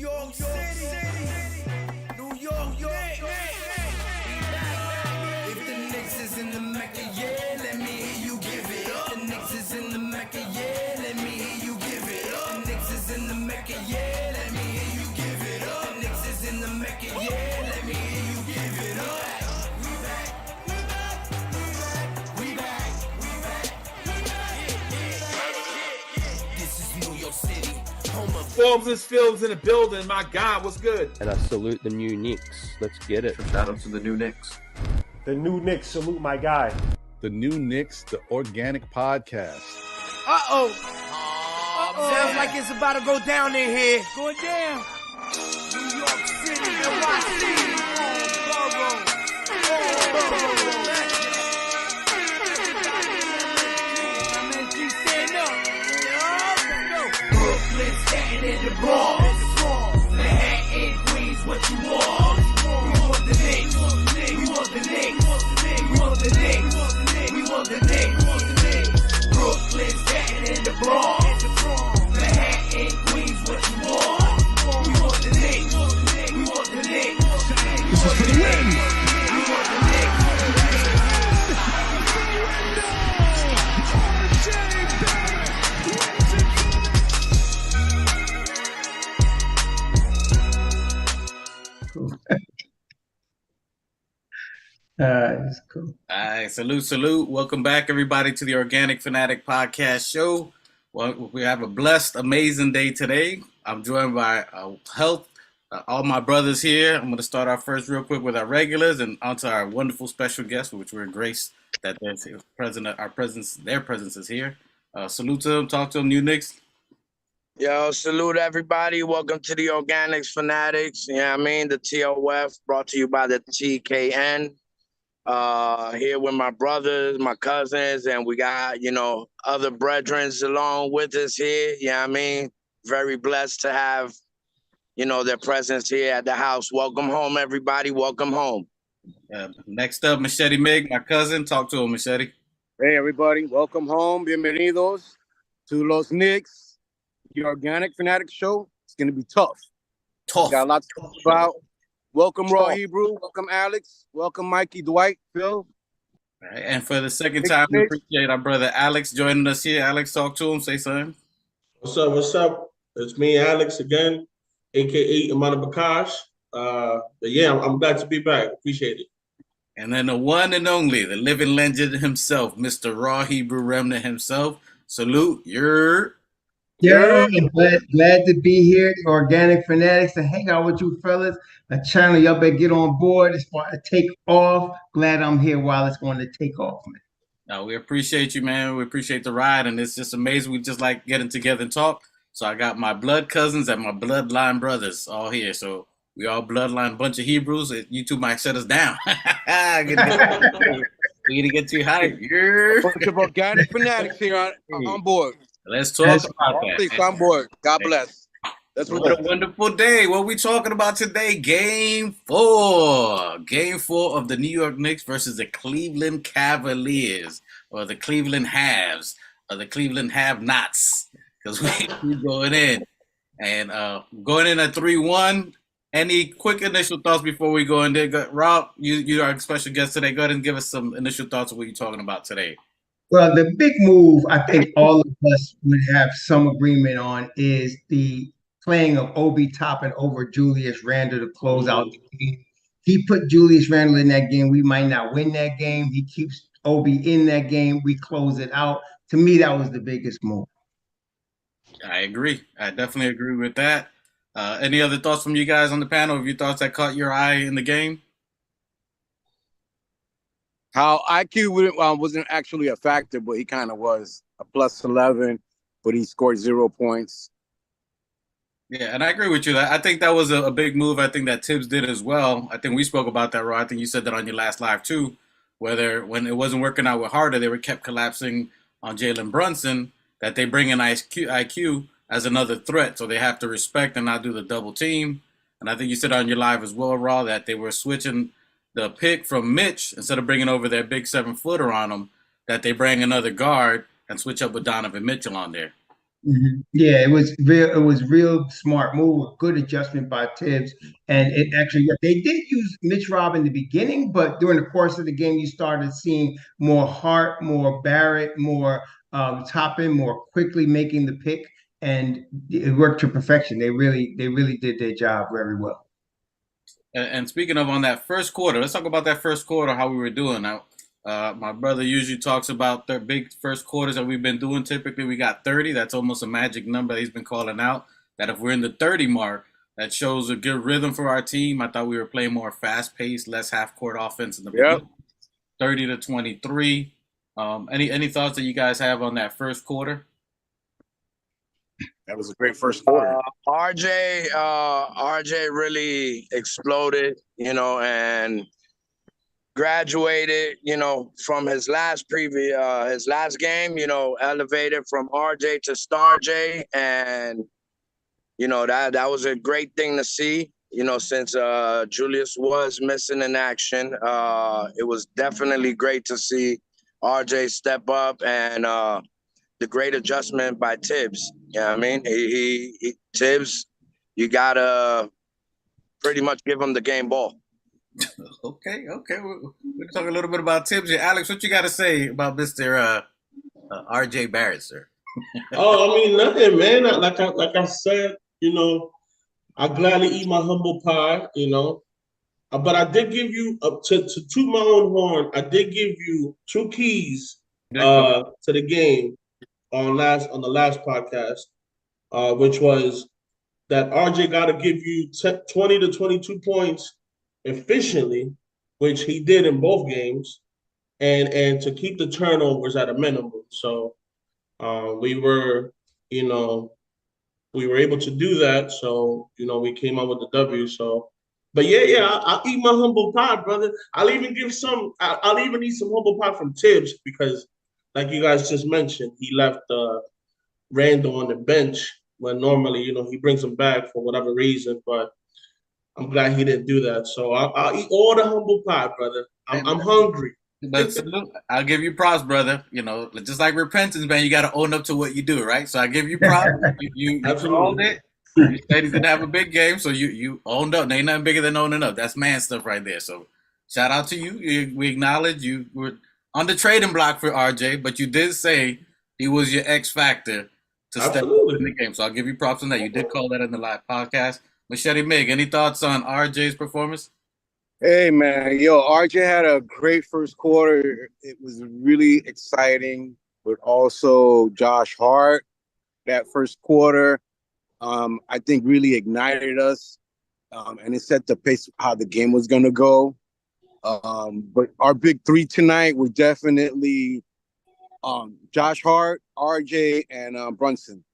York City, New York, Knicks. If the Knicks is in the Mecca, yeah, let me hear you give it up. The Knicks is in the Mecca, yeah, let me hear you give it up. The Knicks is in the Mecca, yeah, let me hear you give it up. The Knicks is in the Mecca, yeah, let me hear you give it up. We back, we back, we back, we back, we back. This is New York City. Films in the building. My God, what's good? And I salute the new Knicks. Let's get it. Shout out to the new Knicks. The new Knicks, salute my guy. The new Knicks, the organic podcast. Sounds like it's about to go down in here. Going down. New York City, NYC, Brooklyn, Staten in the Bronx. Manhattan, Queens, what you want? We want the Knicks. We want the Knicks. We want the Knicks. We want the Knicks. Brooklyn, Staten in the Bronx. Manhattan, Queens, what you want? We want the Knicks. We want the Knicks. This is for the win. We want the Knicks. It's cool. All right, salute. Welcome back, everybody, to the Organic Fanatic Podcast Show. Well, we have a blessed, amazing day today. I'm joined by all my brothers here. I'm going to start off first real quick with our regulars and onto our wonderful special guest, which we're graced that their presence is here. Salute to them, talk to them, new Knicks. Yo, salute everybody. Welcome to the Organics Fanatics. You know what I mean? The TOF brought to you by the TKN. Here with my brothers, my cousins, and we got, other brethren along with us here. You know what I mean? Very blessed to have, their presence here at the house. Welcome home, everybody. Welcome home. Next up, Machete Mig, my cousin. Talk to him, Machete. Hey, everybody. Welcome home. Bienvenidos to Los Knicks. The Organic Fanatic Show. It's going to be tough. Got a lot to talk about. Welcome, Raw Hebrew. Welcome, Alex. Welcome, Mikey, Dwight, Phil. All right, and for the second time, we appreciate our brother Alex joining us here. Alex, talk to him. Say something. What's up? It's me, Alex, again, a.k.a. Imana Bakash. I'm glad to be back. Appreciate it. And then the one and only, the living legend himself, Mr. Raw Hebrew Remnant himself. Salute. Yeah, glad to be here. Organic Fanatics to hang out with you fellas. A channel y'all better get on board. It's about to take off. Glad I'm here while it's going to take off, man. No, we appreciate you, man. We appreciate the ride, and it's just amazing. We just like getting together and talk. So I got my blood cousins and my bloodline brothers all here. So we all bloodline, bunch of Hebrews. You two might shut us down. We need to get too hype. Bunch of Organic Fanatics here on board. Let's talk about that. Please, on board. God bless. What a wonderful day. What are we talking about today? Game 4. Game 4 of the New York Knicks versus the Cleveland Cavaliers, or the Cleveland Halves, or the Cleveland Have-Nots, because we keep going in. And going in at 3-1. Any quick initial thoughts before we go in there? Rob, you are a special guest today. Go ahead and give us some initial thoughts of what you're talking about today. Well, the big move I think all of us would have some agreement on is the playing of Obi Toppin over Julius Randle to close out the game. He put Julius Randle in that game. We might not win that game. He keeps Obi in that game. We close it out. To me, that was the biggest move. I agree. I definitely agree with that. Any other thoughts from you guys on the panel? Have you thoughts that caught your eye in the game? How IQ wasn't actually a factor, but he kind of was a plus 11, but he scored 0 points. Yeah, and I agree with you. I think that was a big move. I think that Tibbs did as well. I think we spoke about that, Ro. I think you said that on your last live too, whether when it wasn't working out with Harder, they were kept collapsing on Jalen Brunson, that they bring in IQ as another threat. So they have to respect and not do the double team. And I think you said on your live as well, Raw, that they were switching the pick from Mitch, instead of bringing over their big 7-footer on him, that they bring another guard and switch up with Donovan Mitchell on there. Yeah, it was real. It was real smart move, a good adjustment by Tibbs, and it actually they did use Mitch Rob in the beginning, but during the course of the game, you started seeing more Hart, more Barrett, more Toppin, more quickly making the pick, and it worked to perfection. They really did their job very well. And speaking of on that first quarter, let's talk about that first quarter, how we were doing. Now, my brother usually talks about the big first quarters that we've been doing. Typically, we got 30. That's almost a magic number that he's been calling out. That if we're in the 30 mark, that shows a good rhythm for our team. I thought we were playing more fast-paced, less half-court offense in the beginning. 30 to 23. Any thoughts that you guys have on that first quarter? That was a great first quarter. RJ really exploded, and graduated, from his last game, elevated from RJ to Star J, and that was a great thing to see. Since Julius was missing in action, it was definitely great to see RJ step up and the great adjustment by Tibbs. I mean? He Tibbs, you gotta pretty much give him the game ball. Okay. We're talking a little bit about Tibbs here. Alex, what you got to say about Mr. R.J. Barrett, sir? Oh, I mean, nothing, man. Like I said, I gladly eat my humble pie, But I did give you to my own horn. I did give you two keys to the game on the last podcast, which was that RJ got to give you 20 to 22 points efficiently, which he did in both games, and to keep the turnovers at a minimum. So we were, we were able to do that. So we came out with the W. So, but yeah, I'll eat my humble pie, brother. I'll even give some. I'll even eat some humble pie from Tibbs because, like you guys just mentioned, he left Randall on the bench when normally, he brings him back for whatever reason. But I'm glad he didn't do that. So I'll eat all the humble pie, brother. I'm hungry. But salute, I'll give you props, brother. Just like repentance, man, you got to own up to what you do, right? So I give you props. You owned it. You said he didn't have a big game, so you owned up. There ain't nothing bigger than owning up. That's man stuff right there. So shout out to you. We acknowledge you were on the trading block for RJ, but you did say he was your X factor to step up in the game. So I'll give you props on that. You did call that in the live podcast. Machete Mig, any thoughts on RJ's performance? Hey, man. RJ had a great first quarter. It was really exciting, but also Josh Hart, that first quarter, I think really ignited us, and it set the pace how the game was going to go. But our big three tonight were definitely Josh Hart, RJ, and Brunson.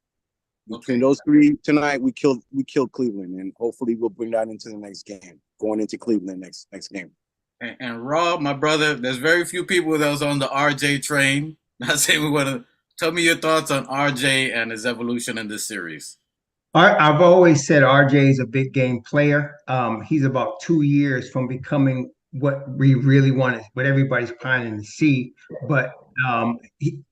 Between those three tonight, we killed Cleveland, and hopefully we'll bring that into the next game, going into Cleveland next game. And Rob, my brother, there's very few people that was on the RJ train. Not saying we want to. Tell me your thoughts on RJ and his evolution in this series. I've always said RJ is a big game player. He's about 2 years from becoming what we really wanted, what everybody's pining to see. But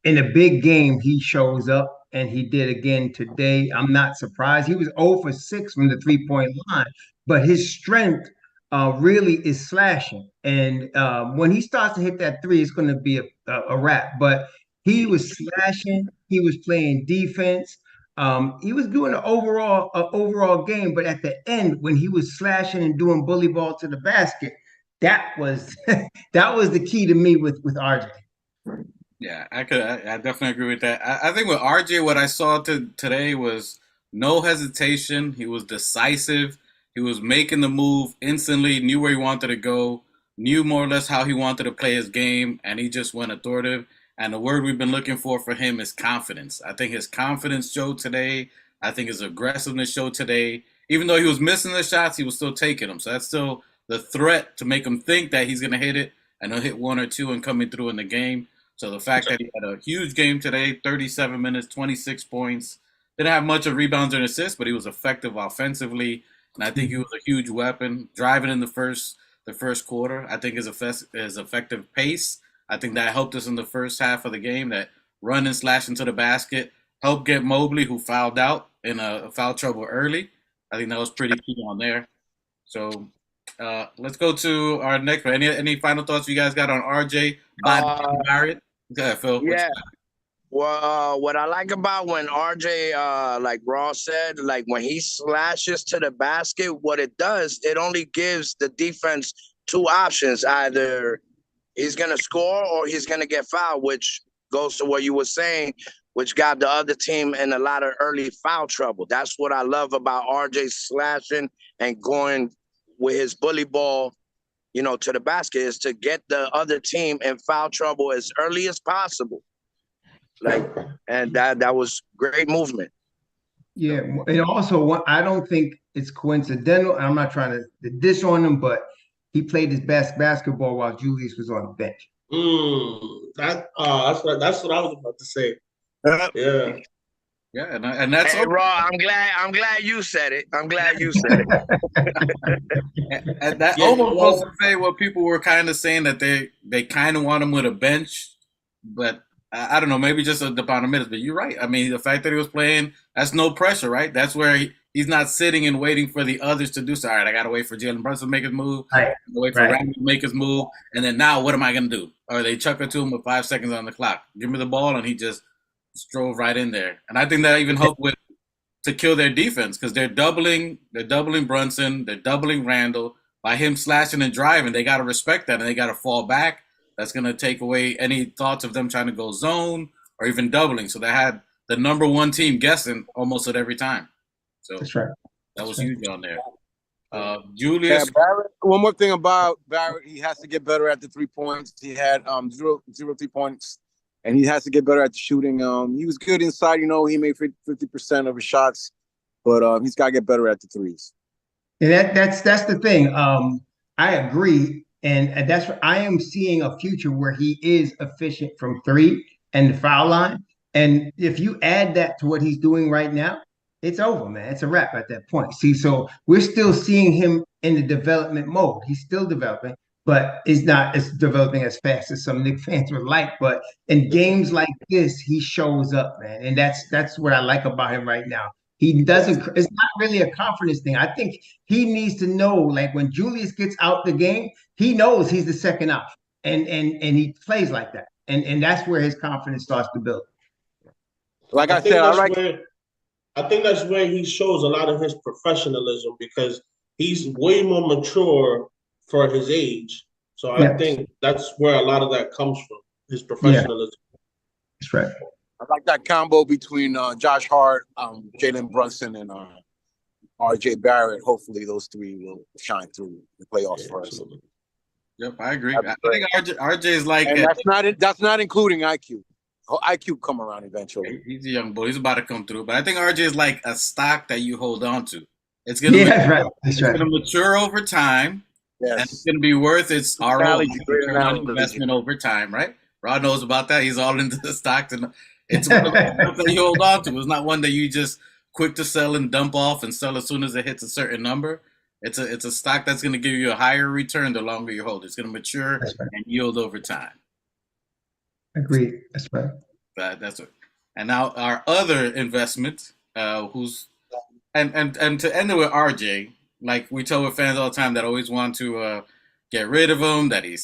in a big game, he shows up, and he did again today. I'm not surprised. He was 0 for 6 from the 3-point line, but his strength really is slashing. And when he starts to hit that three, it's going to be a wrap. But he was slashing. He was playing defense. He was doing an overall game, but at the end, when he was slashing and doing bully ball to the basket, that was that was the key to me with RJ. Yeah, I definitely agree with that. I think with RJ, what I saw today was no hesitation. He was decisive. He was making the move instantly, knew where he wanted to go, knew more or less how he wanted to play his game, and he just went authoritative. And the word we've been looking for him is confidence. I think his confidence showed today. I think his aggressiveness showed today. Even though he was missing the shots, he was still taking them. So that's still the threat to make him think that he's going to hit it, and he'll hit one or two and coming through in the game. So the fact that he had a huge game today, 37 minutes, 26 points, didn't have much of rebounds or assists, but he was effective offensively. And I think he was a huge weapon, driving in the first quarter. I think his effective pace, I think that helped us in the first half of the game, that run and slash into the basket. help get Mobley, who fouled out in a foul trouble early. I think that was pretty key on there. So let's go to our next one. Any final thoughts you guys got on RJ Barrett? Go ahead, Phil. Yeah. Well, what I like about when RJ, like Ross said, like when he slashes to the basket, what it does, it only gives the defense two options. Either he's going to score or he's going to get fouled, which goes to what you were saying, which got the other team in a lot of early foul trouble. That's what I love about RJ slashing and going with his bully ball, you know, to the basket, is to get the other team in foul trouble as early as possible. Like, and that was great movement. Yeah, and also I don't think it's coincidental. I'm not trying to dish on him, but he played his best basketball while Julius was on the bench. That's what I was about to say. Yeah. Yeah, and that's hey, Raw. I'm glad you said it. I'm glad you said it. and that almost goes to say what people were kind of saying, that they kind of want him with a bench, but I don't know, maybe just the amount of minutes. But you're right. I mean, the fact that he was playing, that's no pressure, right? That's where he's not sitting and waiting for the others to do so. All right, I got to wait for Jalen Brunson to make his move. Right. Wait for Randall to make his move. And then now what am I going to do? Or they chuck it to him with 5 seconds on the clock. Give me the ball, and he just drove right in there. And I think that even helped to kill their defense, because they're doubling Brunson, they're doubling Randall. By him slashing and driving, they got to respect that, and they got to fall back. That's going to take away any thoughts of them trying to go zone or even doubling. So they had the number one team guessing almost at every time. So that's right. That was huge on there. Julius. Yeah, Barrett, one more thing about Barrett, he has to get better at the 3 points. He had zero 3 points, and he has to get better at the shooting. He was good inside, you know, he made 50% of his shots, but he's got to get better at the threes. And that's the thing. I agree. And that's what I am seeing a future where he is efficient from three and the foul line. And if you add that to what he's doing right now, it's over, man. It's a wrap at that point. See, so we're still seeing him in the development mode. He's still developing, but it's not as developing as fast as some Knicks fans would like. But in games like this, he shows up, man. And that's what I like about him right now. He doesn't, it's not really a confidence thing. I think he needs to know, like when Julius gets out the game, he knows he's the second option. And he plays like that. And that's where his confidence starts to build. Like I said, I think that's where he shows a lot of his professionalism, because he's way more mature for his age. So I think that's where a lot of that comes from, his professionalism. Yeah. That's right. I like that combo between Josh Hart, Jalen Brunson, and RJ Barrett. Hopefully those three will shine through the playoffs for us. Yep, I agree. I think RJ is like, and that's not including IQ. IQ come around eventually. He's a young boy. He's about to come through. But I think RJ is like a stock that you hold on to. It's gonna gonna mature over time. Yes. And it's gonna be worth its ROI investment over time, right? Rod knows about that. He's all into the stocks, and it's one of the stuff that you hold on to. It's not one that you just quick to sell and dump off and sell as soon as it hits a certain number. It's a stock that's going to give you a higher return the longer you hold it. It's going to mature and yield over time. Agreed. That's right. That's it. And now our other investment, who's and to end it with RJ, like we tell fans all the time that always want to get rid of him, that he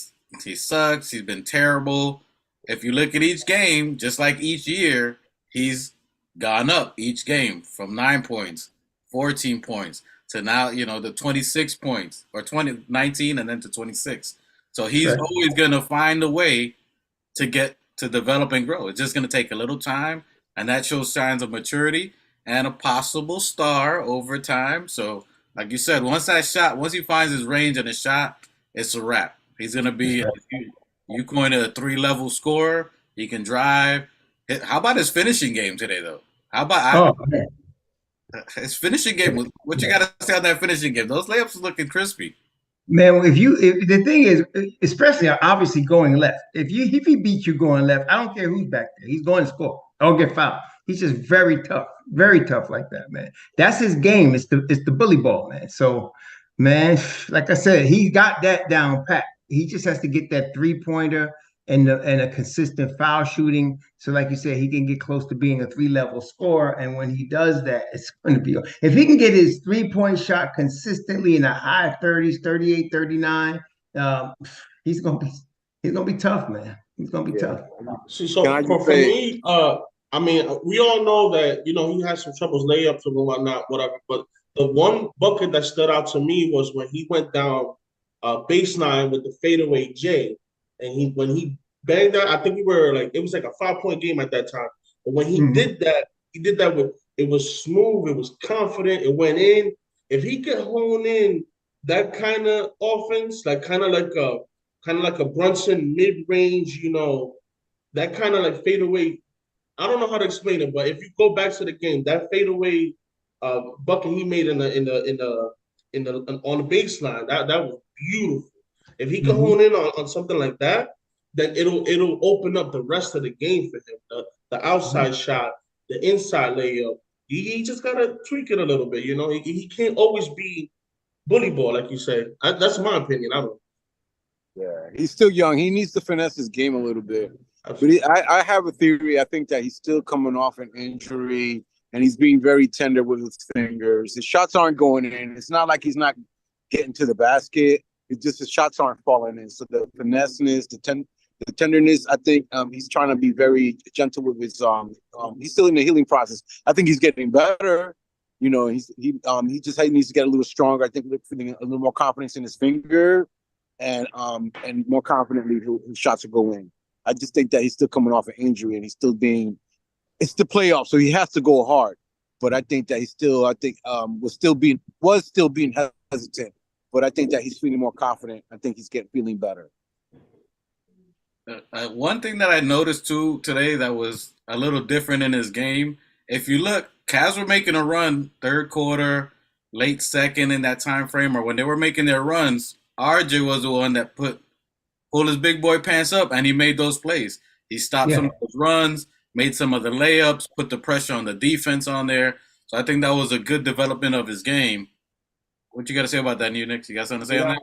sucks, he's been terrible. If you look at each game, just like each year, he's gone up each game from 9 points, 14 points to now, the 26 points or 19 and then to 26. So he's always going to find a way to get to develop and grow. It's just going to take a little time, and that shows signs of maturity and a possible star over time. So like you said, once he finds his range and his shot, it's a wrap. He's going to be you coin a 3-level scorer. He can drive. How about his finishing game today, though? How about his finishing game? What you got to say on that finishing game? Those layups are looking crispy. Man, if the thing is, especially obviously going left, if he beats you going left, I don't care who's back there. He's going to score. Don't get fouled. He's just very tough like that, man. That's his game. It's the bully ball, man. So, man, like I said, he got that down pat. He just has to get that 3-pointer and a consistent foul shooting. So like you said, he can get close to being a 3-level scorer. And when he does that, it's going to be, if he can get his 3-point shot consistently in the high 30s, 38, 39, he's going to be tough, man. He's going to be tough. See, so for me, I mean, we all know that, you know, he had some troubles layups and whatnot, whatever. But the one bucket that stood out to me was when he went down baseline with the fadeaway J, and when he banged that, I think we were like, it was like a 5-point game at that time. But when he did that with, it was smooth, it was confident, it went in. If he could hone in that kind of offense, like kind of like a Brunson mid-range, you know, that kind of like fadeaway. I don't know how to explain it, but if you go back to the game, that fadeaway bucket he made on the baseline, that was beautiful. If he can hone in on something like that, then it'll open up the rest of the game for him. The outside shot, the inside layup. He just gotta tweak it a little bit, you know. He can't always be bully ball, like you say. That's my opinion. I don't. Yeah, he's still young. He needs to finesse his game a little bit. But I have a theory. I think that he's still coming off an injury, and he's being very tender with his fingers. His shots aren't going in. It's not like he's not getting to the basket. It's just his shots aren't falling in. So the finesseness, the tenderness, I think he's trying to be very gentle with his he's still in the healing process. I think he's getting better. You know, he just needs to get a little stronger. I think feeling a little more confidence in his finger, and more confidently his shots will go in. I just think that he's still coming off an injury, and he's still it's the playoffs, so he has to go hard. But I think that was still being hesitant. But I think that he's feeling more confident. I think he's feeling better. One thing that I noticed too today that was a little different in his game. If you look, Cavs were making a run third quarter, late second in that time frame, or when they were making their runs, RJ was the one that pulled his big boy pants up, and he made those plays. He stopped some of those runs, made some of the layups, put the pressure on the defense on there. So I think that was a good development of his game. What you got to say about that, New Knicks? You got something to say on that?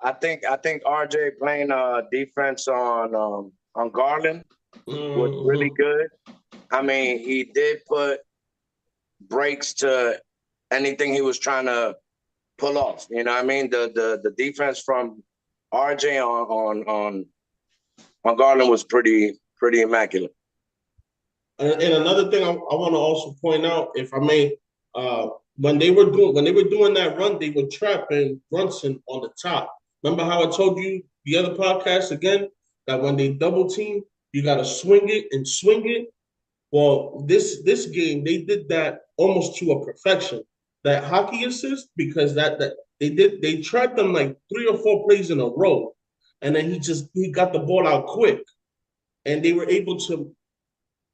I think RJ playing defense on Garland was really good. I mean, he did put breaks to anything he was trying to pull off. You know what I mean? The defense from RJ on Garland was pretty immaculate. And another thing I want to also point out, if I may, when they were doing that run, they were trapping Brunson on the top. Remember how I told you the other podcast again that when they double team, you got to swing it. Well, this game they did that almost to a perfection. That hockey assist, because that they trapped them like 3 or 4 plays in a row, and then he got the ball out quick, and they were able to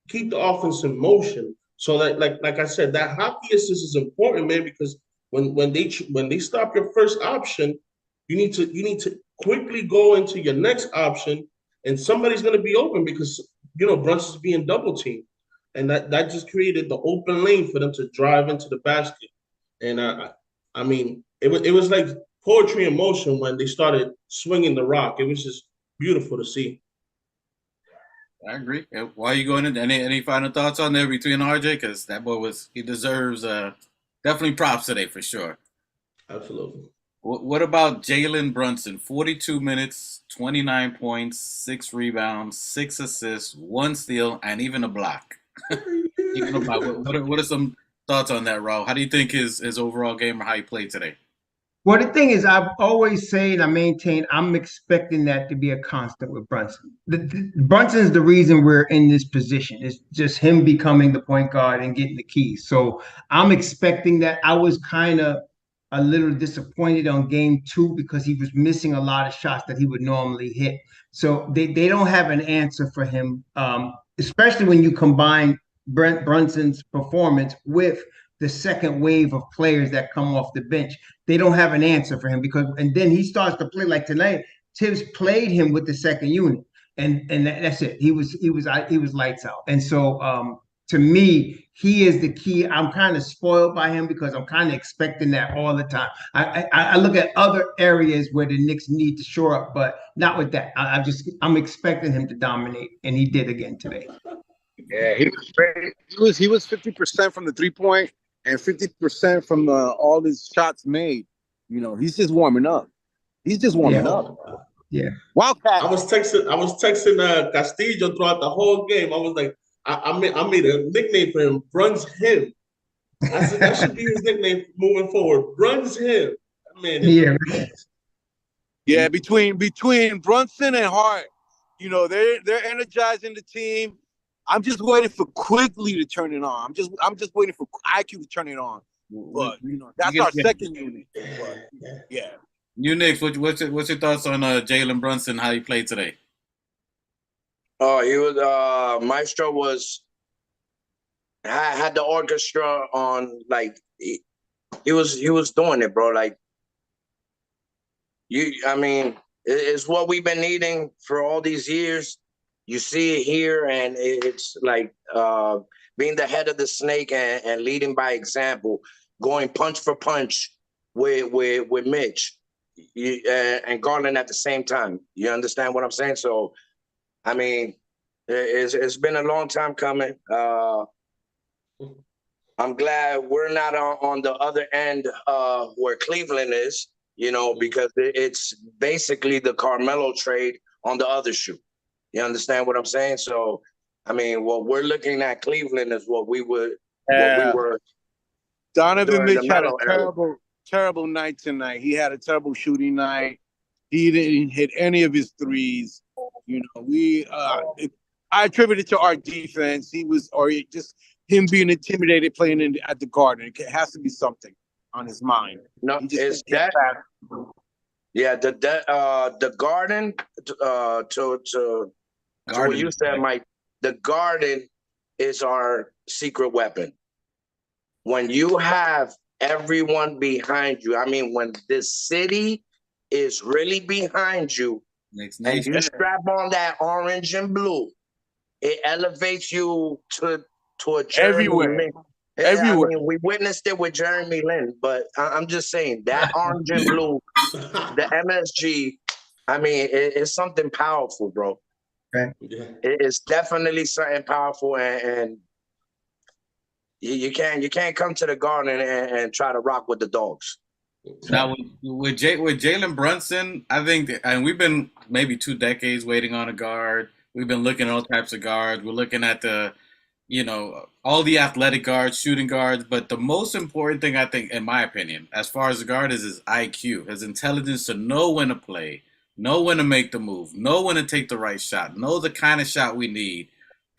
keep the offense in motion. So that like I said, that hockey assist is important, man, because when they stop your first option, you need to quickly go into your next option, and somebody's going to be open because you know Brunson's being double teamed, and that just created the open lane for them to drive into the basket. And I mean, it was like poetry in motion when they started swinging the rock. It was just beautiful to see. I agree. Why are you going into any final thoughts on there between RJ? Because that boy he deserves definitely props today for sure. Absolutely. What about Jalen Brunson? 42 minutes, 29 points, 6 rebounds, 6 assists, 1 steal, and even a block. What are some thoughts on that, Raul? How do you think his overall game or how he played today? Well, the thing is, I've always said, I maintain, I'm expecting that to be a constant with Brunson. Brunson's the reason we're in this position. It's just him becoming the point guard and getting the keys. So I'm expecting that. I was kind of a little disappointed on game 2 because he was missing a lot of shots that he would normally hit. So they don't have an answer for him, especially when you combine Brunson's performance with the second wave of players that come off the bench. They don't have an answer for him and then he starts to play like tonight. Tibbs played him with the second unit, and that's it. He was lights out. And so to me, he is the key. I'm kind of spoiled by him because I'm kind of expecting that all the time. I look at other areas where the Knicks need to shore up, but not with that. I'm expecting him to dominate, and he did again today. Yeah, he was great. He was 50% from the 3-point and 50% from all his shots made. You know, he's just warming up. He's just warming up. Yeah. Wildcat. I was texting Castillo throughout the whole game. I was like, I made a nickname for him, Bruns him. I said that should be his nickname moving forward. Bruns him. Man, yeah, between Brunson and Hart, you know, they're energizing the team. I'm just waiting for Quickly to turn it on. I'm just waiting for IQ to turn it on. But you know, that's our second unit. But, yeah. You Knicks, what's your thoughts on Jalen Brunson? How he played today? Oh, he was Maestro had the orchestra on. Like he was doing it, bro. Like I mean, it's what we've been needing for all these years. You see it here, and it's like being the head of the snake and leading by example, going punch for punch with Mitch and Garland at the same time. You understand what I'm saying? So, I mean, it's been a long time coming. I'm glad we're not on the other end where Cleveland is, you know, because it's basically the Carmelo trade on the other shoe. You understand what I'm saying? So, I mean, what we're looking at Cleveland is what we were. Donovan Mitch had a terrible night tonight. He had a terrible shooting night. He didn't hit any of his threes. You know, I attribute it to our defense. Just him being intimidated playing at the Garden. It has to be something on his mind. No, it's that. Yeah, the Garden to what you said, Mike. The Garden is our secret weapon. When you have everyone behind you, I mean, when this city is really behind you, and you strap on that orange and blue, it elevates you to a Jeremy Lin. Everywhere. I mean, we witnessed it with Jeremy Lin, but I'm just saying that orange and blue, the MSG, I mean, it's something powerful, bro. Okay. It's definitely something powerful, and you can't come to the Garden and try to rock with the dogs. Now with Jalen Brunson, I think, and we've been maybe 2 decades waiting on a guard. We've been looking at all types of guards. We're looking at all the athletic guards, shooting guards. But the most important thing, I think, in my opinion, as far as the guard is his IQ, his intelligence to know when to play, know when to make the move, know when to take the right shot, know the kind of shot we need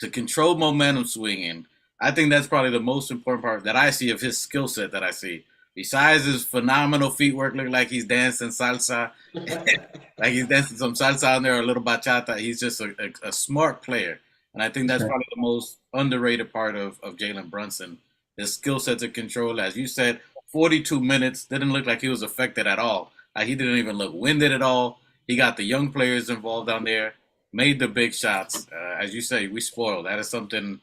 to control momentum swinging. I think that's probably the most important part that I see of his skill set that I see. Besides his phenomenal feet work, look like he's dancing salsa, like he's dancing some salsa on there, or a little bachata. He's just a smart player. And I think that's probably the most underrated part of Jalen Brunson. His skill set to control, as you said, 42 minutes, didn't look like he was affected at all. Like he didn't even look winded at all. He got the young players involved down there, made the big shots. As you say, we spoiled. That is something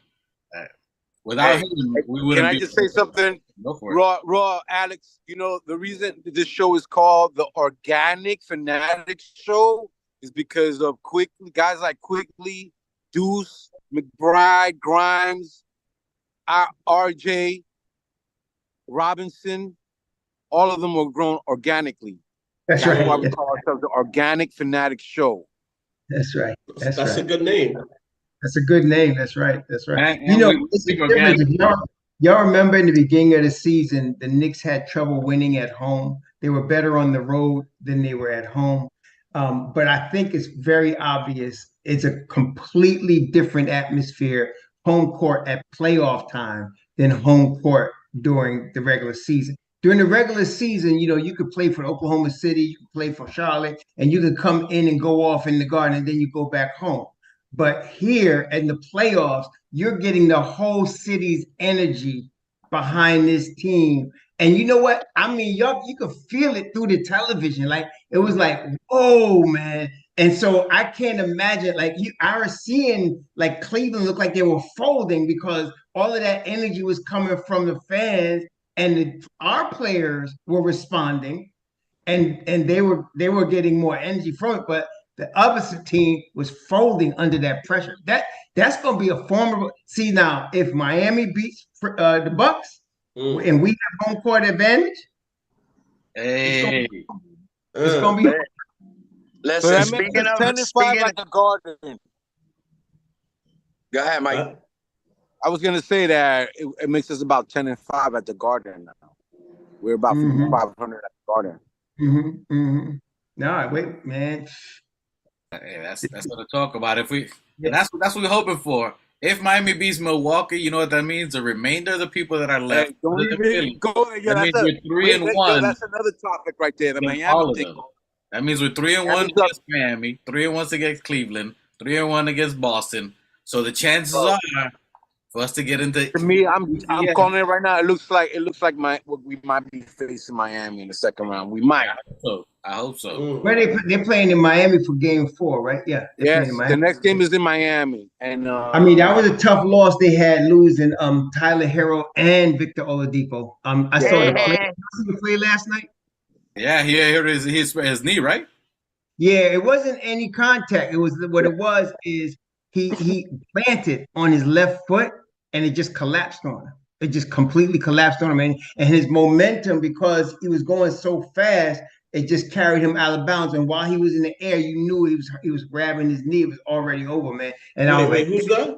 without him, we wouldn't. Can I just say something? Go for it. Raw, Alex, you know, the reason this show is called the Organic Fanatics Show is because of guys like Quickly, Deuce, McBride, Grimes, RJ, Robinson. All of them were grown organically. That's right. Why we call ourselves the Organic Fanatics Show. That's right. That's a good name. That's a good name. That's right. That's right. And It's the difference. Y'all remember in the beginning of the season, the Knicks had trouble winning at home. They were better on the road than they were at home. But I think it's very obvious. It's a completely different atmosphere, home court at playoff time than home court during the regular season. During the regular season, you know, you could play for Oklahoma City, you could play for Charlotte, and you could come in and go off in the Garden, and then you go back home. But here in the playoffs, you're getting the whole city's energy behind this team. And you know what? I mean, y'all, you could feel it through the television. Like, it was like, whoa, man. And so I can't imagine, like, I was seeing like Cleveland look like they were folding because all of that energy was coming from the fans, and our players were responding, and they were getting more energy from it, but the opposite team was folding under that pressure. That's going to be a formidable. See now, if Miami beats the Bucks and we have home court advantage, Hey, it's going to be. Listen, So that makes us 10-5 at the Garden. Go ahead, Mike. I was gonna say that it makes us about 10-5 at the Garden now. We're about 500 at the Garden. No, wait, man. hey, that's what to talk about. If we, and that's what we're hoping for. If Miami beats Milwaukee, you know what that means? The remainder of the people that are left, Hey, don't even go. That means we're 3-1. That's another topic right there. The against Miami all of thing. them. That means we're 3-1 Miami's up. against Miami, 3-1 against Cleveland, 3-1 against Boston. So the chances are for us to get into. To me, I'm calling it right now. It looks like we might be facing Miami in the second round. We might. I hope so. Where they're playing in Miami for Game 4, right? Yeah. Yes. The next game is in Miami, and I mean, that was a tough loss they had losing Tyler Hero and Victor Oladipo. I saw the play last night. Yeah, he hurt his knee, right? Yeah, it wasn't any contact. It was what it was is he planted on his left foot and it just collapsed on him. It just completely collapsed on him, and his momentum, because he was going so fast, it just carried him out of bounds. And while he was in the air, you knew he was grabbing his knee. It was already over, man. And I was like, who's that?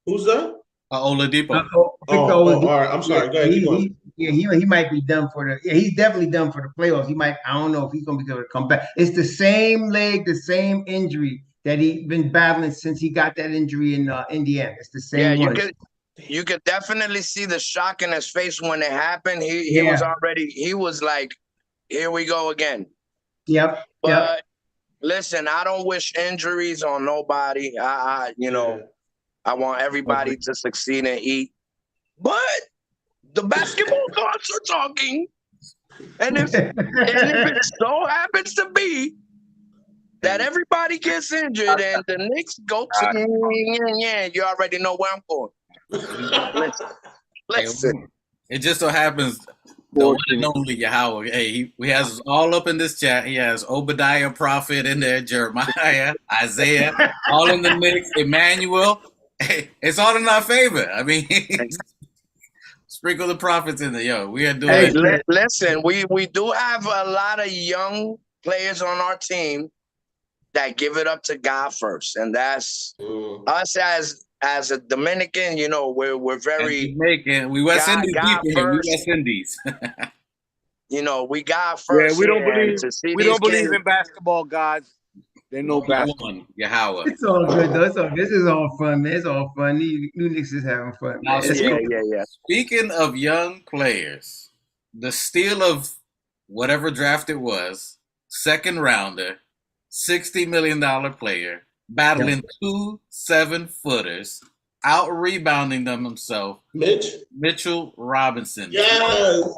Who's that? Oladipo. All right. I'm sorry. Go ahead. He might be done for the. Yeah, he's definitely done for the playoffs. He might. I don't know if he's gonna be able to come back. It's the same leg, the same injury that he's been battling since he got that injury in Indiana. It's the same one. You could definitely see the shock in his face when it happened. He was like, here we go again. Yep. But listen, I don't wish injuries on nobody. I want everybody to succeed and eat. But the basketball gods are talking. And if it so happens to be that everybody gets injured and the Knicks go to you already know where I'm going. Listen. It just so happens the one and only Yahweh. Hey, he has us all up in this chat. He has Obadiah Prophet in there, Jeremiah, Isaiah, all in the Knicks, Emmanuel. Hey, it's all in our favor. I mean, sprinkle the prophets in there. Yo, we are doing. Hey, listen, we do have a lot of young players on our team that give it up to God first, and that's us as a Dominican. You know, we're very Jamaican. We West Indies people here. We West Indies. You know, we got first. Yeah, we don't believe in basketball gods. They know basketball. Yahweh. It's all good though. This is all fun, man. It's all fun. New Knicks is having fun. Now, yeah. Speaking of young players, the steal of whatever draft it was, second rounder, $60 million player, battling 2 7-footers, out rebounding them himself. Mitchell Robinson. Yes.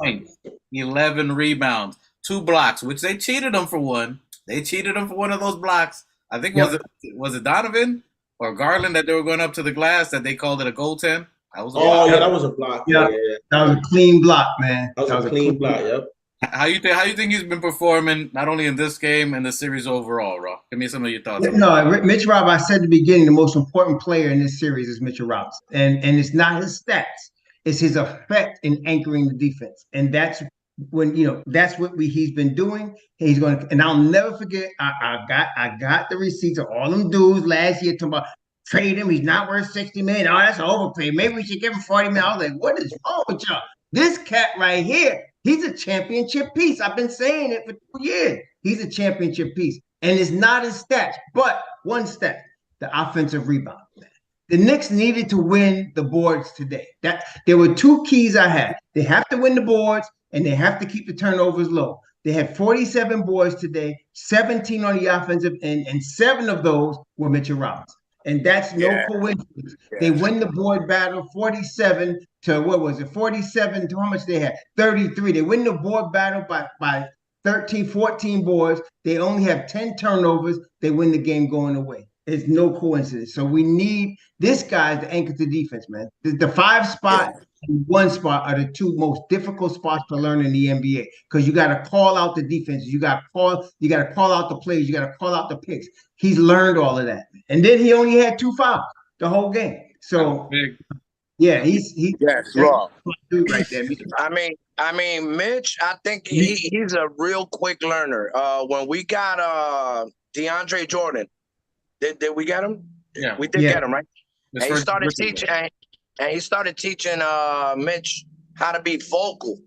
11 rebounds, 2 blocks, which they cheated him for one. They cheated him for one of those blocks. I think was it Donovan or Garland that they were going up to the glass that they called it a goaltend? That was a block. Yeah. That was a clean block, man. That was a clean block. Yep. How you think he's been performing not only in this game and the series overall, Raw? Give me some of your thoughts. No, Mitch Robinson. I said at the beginning, the most important player in this series is Mitchell Robinson, and it's not his stats; it's his effect in anchoring the defense, and that's when that's what he's been doing. He's going to, and I'll never forget. I got the receipts of all them dudes last year talking about trade him. He's not worth $60 million. Oh, that's an overpay. Maybe we should give him $40 million. I was like, what is wrong with y'all? This cat right here, he's a championship piece. I've been saying it for 2 years. He's a championship piece, and it's not his stats, but one stat: the offensive rebound. The Knicks needed to win the boards today. That there were 2 keys I had. They have to win the boards, and they have to keep the turnovers low. They had 47 boards today, 17 on the offensive end, and 7 of those were Mitchell Robinson. And that's no coincidence. Yeah. They win the board battle 47 to, what was it, 47 to how much they had? 33. They win the board battle by 13, 14 boards. They only have 10 turnovers. They win the game going away. It's no coincidence. So we need this guy to anchor the defense, man. The 5 spot and 1 spot are the 2 most difficult spots to learn in the NBA because you got to call out the defense. You got to call out the plays. You got to call out the picks. He's learned all of that, and then he only had 2 fouls the whole game. So yeah, he's raw dude right there. I mean, Mitch. I think he's a real quick learner. When we got DeAndre Jordan, did we get him? Yeah, we did get him, right? And he started teaching, and he started teaching Mitch how to be vocal.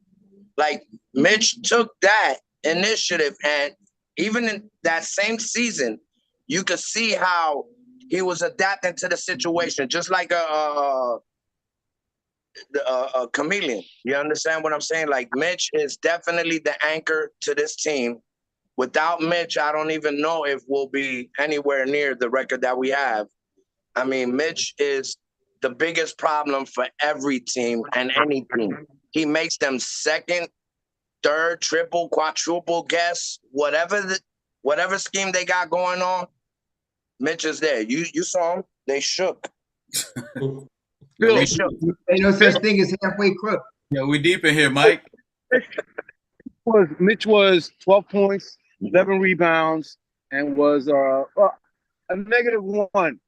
Like Mitch took that initiative, and even in that same season, you could see how he was adapting to the situation, just like a chameleon. You understand what I'm saying? Like Mitch is definitely the anchor to this team. Without Mitch, I don't even know if we'll be anywhere near the record that we have. I mean, Mitch is the biggest problem for every team and any team. He makes them second, third, triple, quadruple guess, whatever scheme they got going on. Mitch is there. You saw him. They shook. They shook. Ain't no such thing as halfway crook. Yeah, we deep in here, Mike. Mitch was 12 points, 11 rebounds, and was a -1.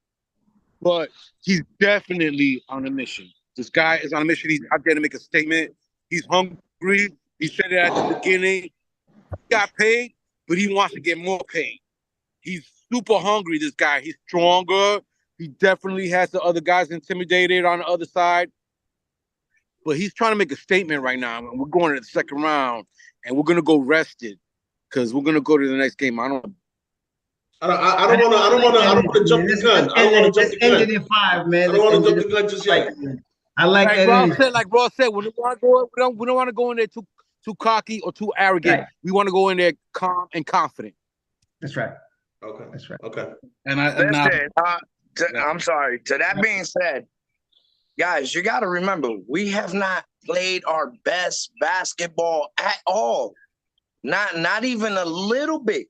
But he's definitely on a mission. This guy is on a mission. He's out there to make a statement. He's hungry. He said it at the beginning. He got paid, but he wants to get more paid. He's super hungry, this guy. He's stronger. He definitely has the other guys intimidated on the other side. But he's trying to make a statement right now. We're going to the second round, and we're going to go rested because we're going to go to the next game. I don't want to jump the gun. I don't want to jump the gun. End it in 5, man. I don't want to jump the gun just yet. I like that. Like Ross said, we don't want to go in there too cocky or too arrogant. Right. We want to go in there calm and confident. That's right. Okay. That's right. Okay. I'm sorry. To that being said, guys, you got to remember, we have not played our best basketball at all. Not even a little bit.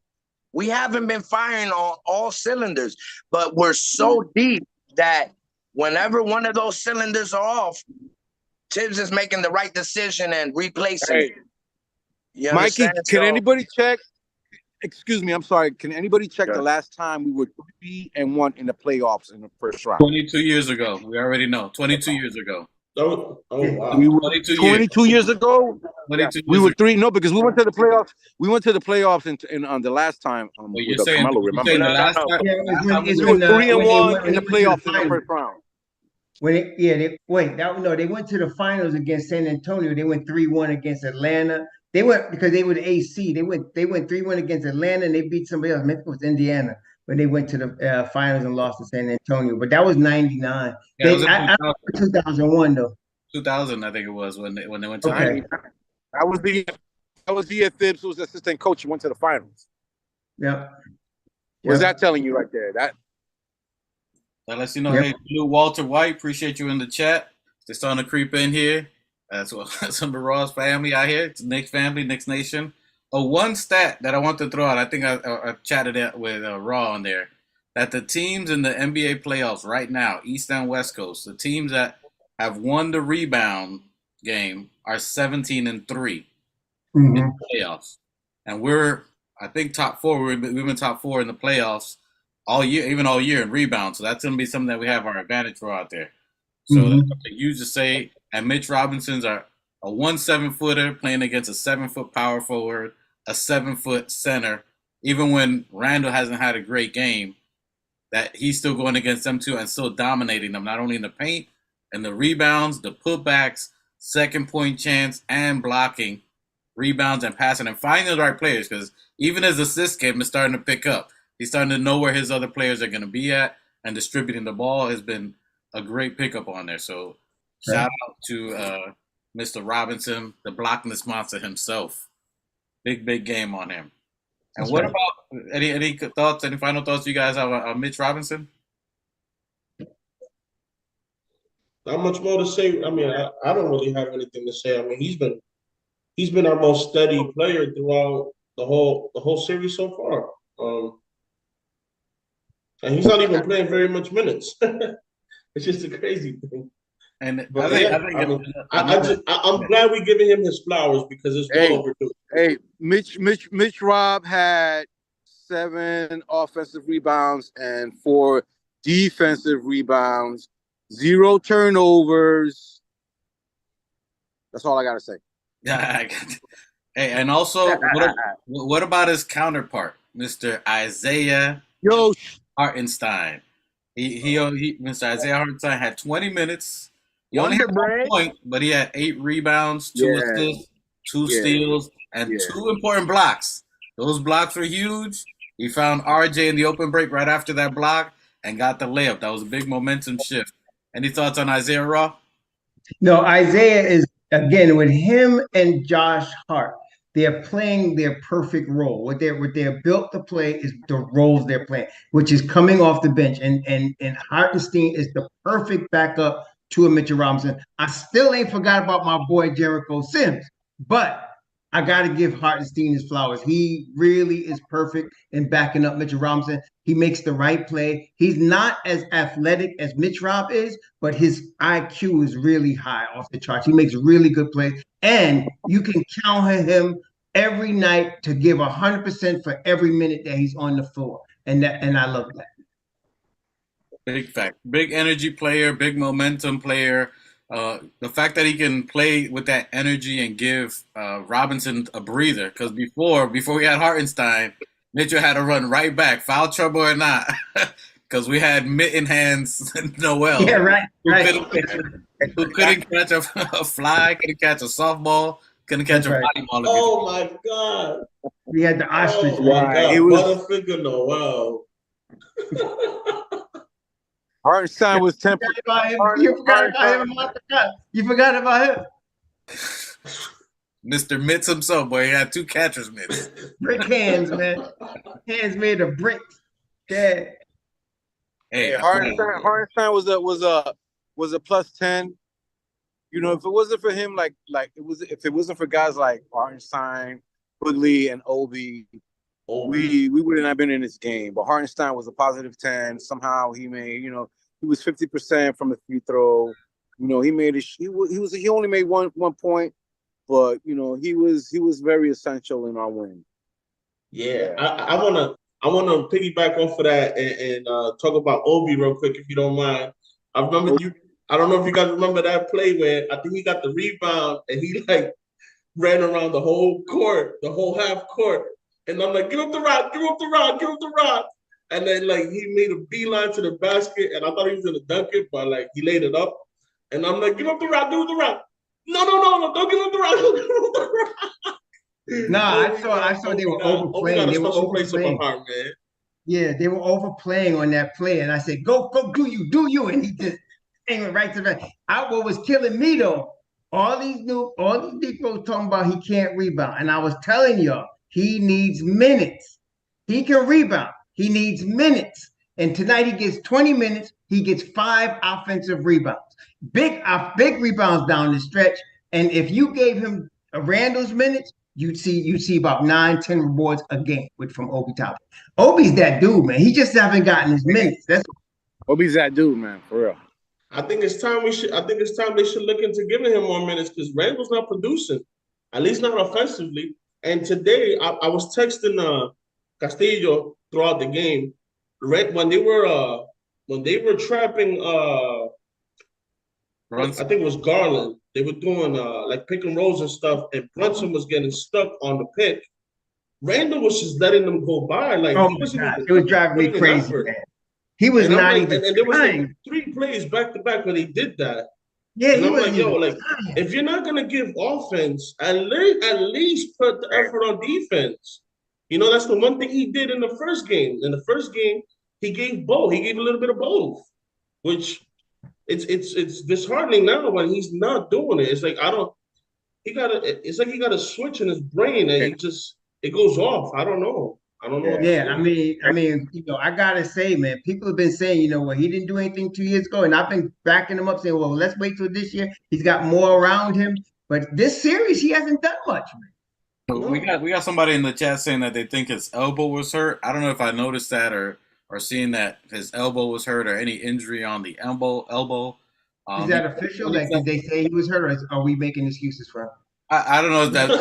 We haven't been firing on all cylinders, but we're so deep that whenever one of those cylinders are off, Tibbs is making the right decision and replacing. Hey, Mikey, can anybody check? Excuse me, I'm sorry. Can anybody check the last time we were 3-1 in the playoffs in the first round? 22 years ago. We already know. 22 years ago. Oh wow. 22 years ago. 22 we were 3. No, because we went to the playoffs. We went to the playoffs in on the last time. You're saying, Carmelo, remember? The last time? We were 3-1 in the playoffs in the first round. They went to the finals against San Antonio. They went 3-1 against Atlanta. They went because they were the AC. They went 3-1 against Atlanta, and they beat somebody else. Maybe it was Indiana when they went to the finals and lost to San Antonio. But that was '99. I 2001 though. 2000, I think it was when they went to. Okay. That was the year Thibs was assistant coach. He went to the finals. Yeah. What's that telling you right there? That lets you know. Hey, Blue Walter White, appreciate you in the chat. They're starting to creep in here. That's some of the Raw's family out here. It's Knicks family, Knicks Nation. One stat that I want to throw out, I think I chatted it with Raw on there, that the teams in the NBA playoffs right now, East and West Coast, the teams that have won the rebound game are 17-3 in the playoffs. And we're, I think, top 4. We've been top 4 in the playoffs all year, even all year in rebounds. So that's going to be something that we have our advantage for out there. So that's something huge to say. And Mitch Robinson's a 7-footer playing against a 7-foot power forward, a 7-foot center. Even when Randall hasn't had a great game, that he's still going against them too and still dominating them, not only in the paint and the rebounds, the putbacks, second point chance, and blocking, rebounds and passing, and finding the right players. Because even his assist game is starting to pick up. He's starting to know where his other players are going to be at, and distributing the ball has been a great pickup on there. So shout out to Mr. Robinson, the blockless monster himself. Big game on him. And what about any thoughts, any final thoughts you guys have on Mitch Robinson? Not much more to say. I mean, I don't really have anything to say. I mean, he's been our most steady player throughout the whole series so far. And he's not even playing very much minutes. It's just a crazy thing. And But yeah, I'm glad we're giving him his flowers because it's well overdue. Hey, Mitch Robb had 7 offensive rebounds and 4 defensive rebounds, 0 turnovers. That's all I gotta say. Hey, and also, what about his counterpart, Mr. Isaiah Hartenstein? Mr. Isaiah Hartenstein had 20 minutes. He only had 1 point, but he had 8 rebounds, 2 assists, 2 steals, and 2 important blocks. Those blocks were huge. He found RJ in the open break right after that block and got the layup. That was a big momentum shift. Any thoughts on Isaiah Raw? No, Isaiah is, again, with him and Josh Hart, they're playing their perfect role. What they're built to play is the roles they're playing, which is coming off the bench. And Hartenstein is the perfect backup to a Mitchell Robinson. I still ain't forgot about my boy Jericho Sims, but I got to give Hartenstein his flowers. He really is perfect in backing up Mitchell Robinson. He makes the right play. He's not as athletic as Mitch Rob is, but his IQ is really high off the charts. He makes really good plays, and you can count on him every night to give 100% for every minute that he's on the floor, and I love that. Big fact, big energy player, big momentum player. The fact that he can play with that energy and give Robinson a breather, because before we had Hartenstein, Mitchell had to run right back, foul trouble or not, because we had mitten hands Noel. Yeah, right. Who couldn't catch a fly, couldn't catch a softball, couldn't catch a volleyball. Oh my God! We had the ostrich. Oh my God! He was Butterfinger Noel. Hartenstein was tempered. You forgot about him. You forgot about him. Mr. Mitts himself, boy. He had 2 catcher's mitts. Brick hands, man. Hands made of bricks. Yeah. Hey, Hartenstein was a plus 10. You know, if it wasn't for him, if it wasn't for guys like Hartenstein, Quigley, and Obi, we wouldn't have been in this game. But Hartenstein was a positive 10. Somehow he made, he was 50% from the free throw. He made it. He only made one point, but he was very essential in our win. Yeah, I wanna piggyback off of that and talk about Obi real quick if you don't mind. I remember I don't know if you guys remember that play where I think he got the rebound and he ran around the whole court, the whole half court. And I'm like, give up the rock, give up the rock, give up the rock. And then he made a beeline to the basket, and I thought he was gonna dunk it, but he laid it up. And I'm like, give up the rock, give up the rock. No, don't give up the rock, don't give up the rock. No, I saw they were overplaying. They were overplaying. Heart, man. Yeah, they were overplaying on that play, and I said, go do you, and he just aimed right to the back. What was killing me though, all these Negroes talking about he can't rebound, and I was telling y'all, he needs minutes. He can rebound. He needs minutes. And tonight he gets 20 minutes. He gets 5 offensive rebounds. Big rebounds down the stretch. And if you gave him Randall's minutes, you'd see about 9-10 rebounds a game from Obi Toppin. Obi's that dude, man. He just haven't gotten his minutes. Obi's that dude, man, for real. I think it's time they should look into giving him more minutes because Randall's not producing, at least not offensively. And today I was texting Castillo throughout the game. When they were trapping I think it was Garland. They were doing pick and rolls and stuff, and Brunson was getting stuck on the pick. Randall was just letting them go by. It was driving me crazy, man. He was not even. And there was 3 plays back to back when he did that. Yeah, and I'm like, if you're not gonna give offense, at least put the effort on defense. That's the one thing he did in the first game. In the first game, he gave both. He gave a little bit of both, which it's disheartening now when he's not doing it. It's like It's like he got a switch in his brain and it goes off. I don't know. Yeah, I mean, I gotta say, man, people have been saying, he didn't do anything 2 years ago, and I've been backing him up, saying, well, let's wait till this year. He's got more around him, but this series he hasn't done much, man. We got somebody in the chat saying that they think his elbow was hurt. I don't know if I noticed that or seeing that his elbow was hurt or any injury on the elbow. Is that official? Like, did they say he was hurt, or are we making excuses for him? I don't know if that.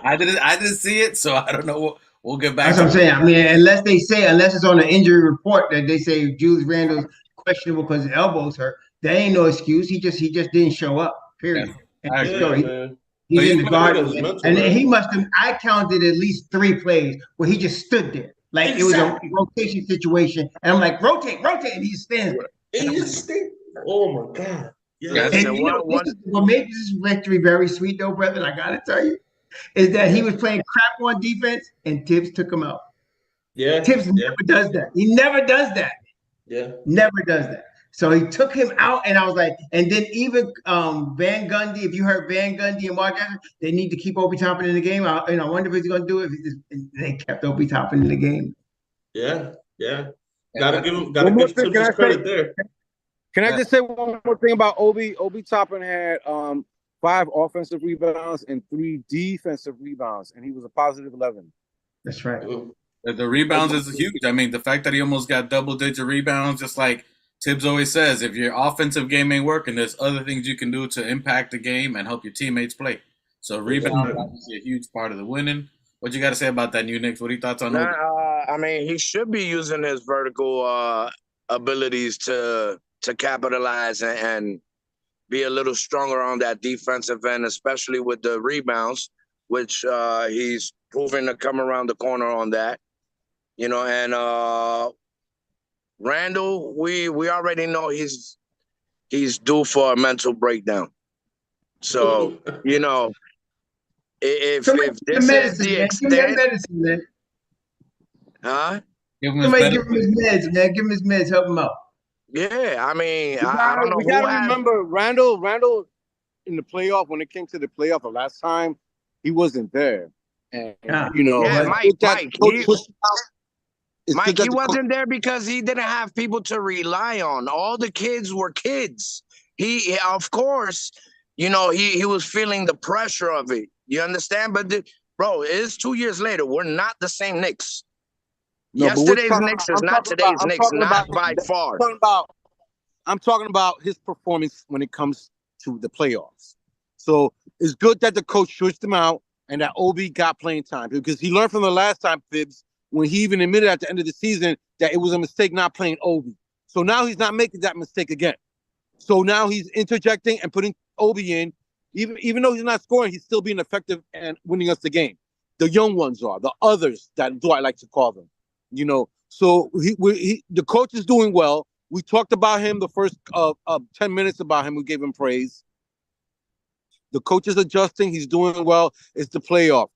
I didn't see it, so I don't know. We'll get back. That's what I'm saying. I mean, unless it's on the injury report that they say Julius Randle's questionable because his elbow's hurt, that ain't no excuse. He just didn't show up. Period. He's in the garden, and then he must have. I counted at least 3 plays where he just stood there, like it was a rotation situation, and I'm like, rotate, and he stands there. He just stayed. Oh my God. Yeah. And what made this victory very sweet, though, brother, I gotta tell you, is that he was playing crap on defense, and Tibbs took him out. Yeah. Tibbs never does that. He never does that. Yeah. Never does that. So he took him out, and I was like, and then even Van Gundy, if you heard Van Gundy and Mark Jackson, they need to keep Obi Toppin in the game. I wonder if he's going to do it. They kept Obi Toppin in the game. Yeah. Gotta give Tibbs his credit there. Can I just say one more thing about Obi? Obi Toppin had 5 offensive rebounds and 3 defensive rebounds, and he was a positive 11. That's right. The rebounds is huge. I mean, the fact that he almost got double-digit rebounds, just like Tibbs always says, if your offensive game ain't working, there's other things you can do to impact the game and help your teammates play. So rebound is obviously a huge part of the winning. What you got to say about that, new Knicks? What are your thoughts on that? I mean, he should be using his vertical abilities to capitalize and be a little stronger on that defensive end, especially with the rebounds, which he's proven to come around the corner on that. And Randle, we already know he's due for a mental breakdown. So, if this is the extent, huh? Somebody give him his meds, man. Give him his meds. Help him out. Yeah, I mean, I don't know. We gotta remember Randle in the playoff, when it came to the playoff the last time, he wasn't there. And Mike, he wasn't there because he didn't have people to rely on. All the kids were kids. He, of course, he was feeling the pressure of it. You understand? But bro, it's 2 years later. We're not the same Knicks. No, yesterday's Knicks is not today's Knicks, not by far. I'm talking about his performance when it comes to the playoffs. So it's good that the coach switched him out and that Obi got playing time, because he learned from the last time, Fibs, when he even admitted at the end of the season that it was a mistake not playing Obi. So now he's not making that mistake again. So now he's interjecting and putting Obi in. Even though he's not scoring, he's still being effective and winning us the game. The young ones are, the others, that do I like to call them. So the coach is doing well. We talked about him the first 10 minutes about him. We gave him praise. The coach is adjusting. He's doing well. It's the playoff.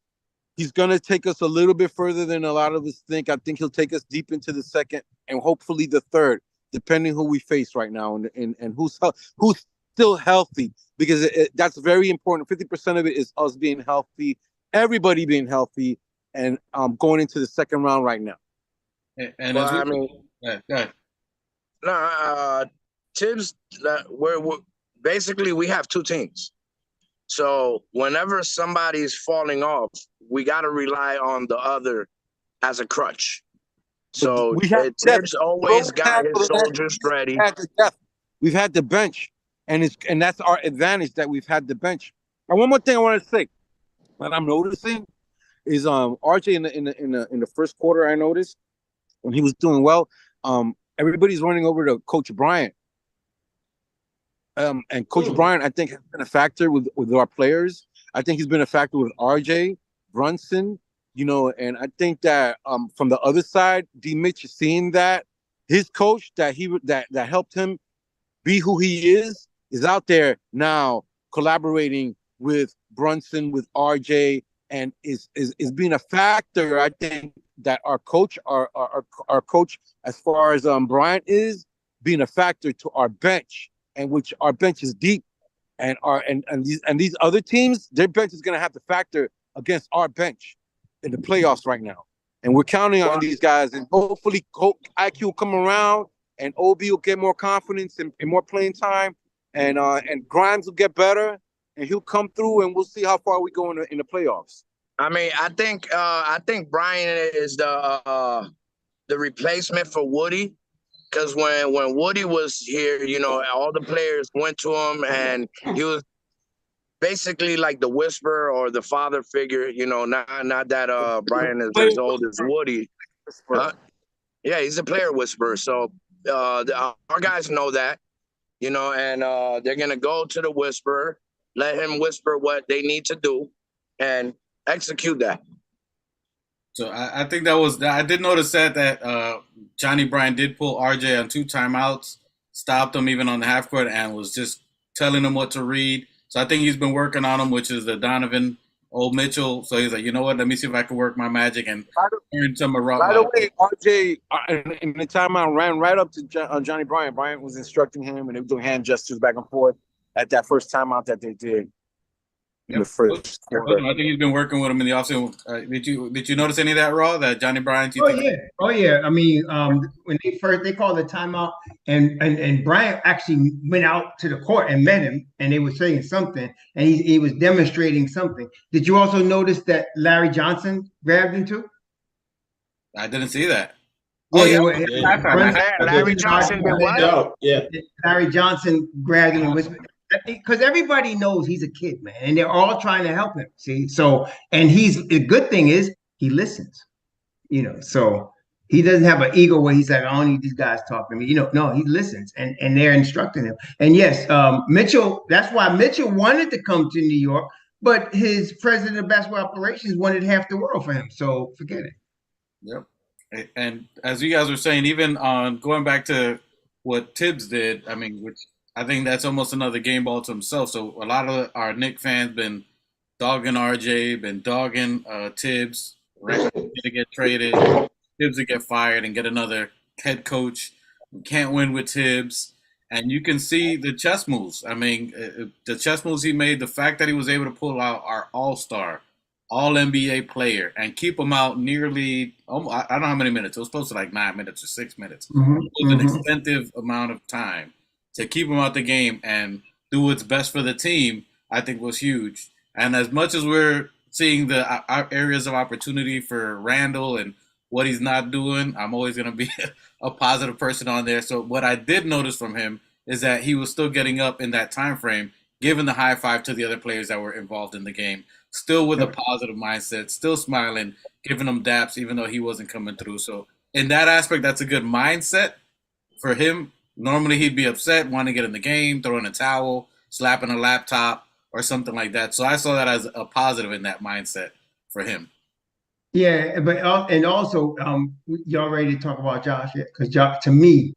He's going to take us a little bit further than a lot of us think. I think he'll take us deep into the second and hopefully the third, depending who we face right now and who's still healthy, because that's very important. 50% of it is us being healthy, everybody being healthy, and going into the second round right now. Tibbs, we're basically, we have 2 teams. So whenever somebody's falling off, we got to rely on the other as a crutch. So Tibbs always got his soldiers ready. We've had the bench, and that's our advantage, that we've had the bench. And one more thing I want to say that I'm noticing is RJ in the first quarter, I noticed when he was doing well, everybody's running over to Coach Bryant. And Coach Bryant, I think, has been a factor with our players. I think he's been a factor with RJ, Brunson, and I think that from the other side, D. Mitch is seeing that his coach that helped him be who he is out there now collaborating with Brunson, with RJ, and is being a factor. I think that our coach, our coach, as far as Bryant, is being a factor to our bench, and which our bench is deep, and these other teams, their bench is going to have to factor against our bench in the playoffs right now, and we're counting on these guys, and hopefully IQ will come around, and Obi will get more confidence and more playing time, and Grimes will get better, and he'll come through, and we'll see how far we go in the playoffs. I mean, I think Brian is the replacement for Woody. Because when Woody was here, you know, all the players went to him, and he was basically like the whisperer or the father figure. You know, not that Brian is as old as Woody. Yeah, he's a player whisperer. So our guys know that, you know, and they're gonna go to the whisperer, let him whisper what they need to do, and execute that. So I think that was I did notice that Johnny Bryan did pull RJ on 2 timeouts, stopped him even on the half court, and was just telling him what to read. So I think he's been working on him, which is the Donovan Old Mitchell. So he's like, you know what? Let me see if I can work my magic and turn some around. By the way, RJ in the timeout ran right up to Johnny Bryan. Bryan was instructing him, and they were doing hand gestures back and forth at that first timeout that they did. In the first quarter. I think he's been working with him in the offseason. Did you notice any of that, Raw? That Johnny Bryan? Oh yeah. I mean, when they called the timeout, and Bryant actually went out to the court and met him, and they were saying something, and he was demonstrating something. Did you also notice that Larry Johnson grabbed him too? I didn't see that. Larry Johnson did what? Yeah. Larry Johnson grabbed him and whispered. Because everybody knows he's a kid, man, and they're all trying to help him. See, so and the good thing is he listens, you know. So he doesn't have an ego where he's like, I don't need these guys talking to me, you know. No, he listens, and they're instructing him. And yes, Mitchell. That's why Mitchell wanted to come to New York, but his president of basketball operations wanted half the world for him. So forget it. Yep. And as you guys were saying, even on going back to what Tibbs did, I mean, which I think that's almost another game ball to himself. So a lot of our Knicks fans been dogging RJ, been dogging Tibbs, to get traded, Tibbs to get fired and get another head coach. We can't win with Tibbs. And you can see the chess moves. I mean, the chess moves he made, the fact that he was able to pull out our all-star, all-NBA player and keep him out nearly, I don't know how many minutes. It was close to like 9 minutes or 6 minutes. Mm-hmm. It was an extensive amount of time. To keep him out the game and do what's best for the team, I think was huge. And as much as we're seeing the areas of opportunity for Randall and what he's not doing, I'm always going to be a positive person on there. So what I did notice from him is that he was still getting up in that time frame, giving the high five to the other players that were involved in the game, still with a positive mindset, still smiling, giving them daps, even though he wasn't coming through. So in that aspect, that's a good mindset for him. Normally he'd be upset, want to get in the game, throwing a towel, slapping a laptop, or something like that. So I saw that as a positive in that mindset for him. Yeah, but and also, y'all ready to talk about Josh yet? Because to me,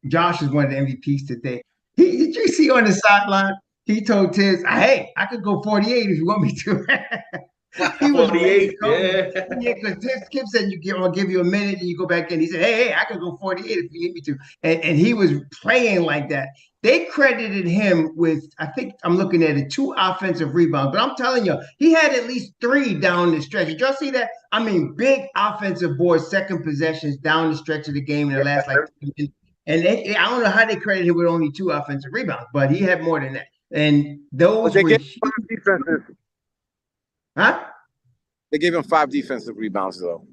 Josh is one of the MVPs today. Did you see on the sideline? He told Tibbs, "Hey, I could go 48 if you want me to." He was 48. Yeah, because Kip said I'll give you a minute, and you go back in. He said, "Hey, I could go 48 if you need me to," and he was playing like that. They credited him with, I think I'm looking at it, 2 offensive rebounds. But I'm telling you, he had at least 3 down the stretch. Did y'all see that? I mean, big offensive boards, second possessions down the stretch of the game in the last like 2 minutes. And I don't know how they credited him with only 2 offensive rebounds, but he had more than that. And those were defensive. Huh? They gave him 5 defensive rebounds, though.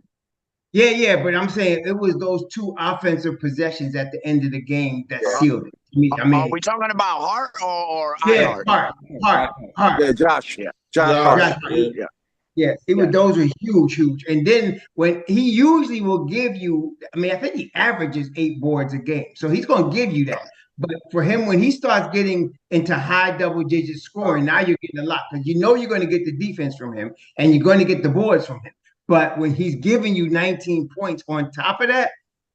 Yeah, but I'm saying it was those 2 offensive possessions at the end of the game that sealed it. I mean, are we talking about Hart or Hart? Yeah, Josh. Yeah, Josh. Yeah. Those were huge. And then when he usually will give you, I mean, I think he averages 8 boards a game, so he's going to give you that. But for him, when he starts getting into high double-digit scoring, now you're getting a lot because you know you're going to get the defense from him and you're going to get the boards from him. But when he's giving you 19 points on top of that,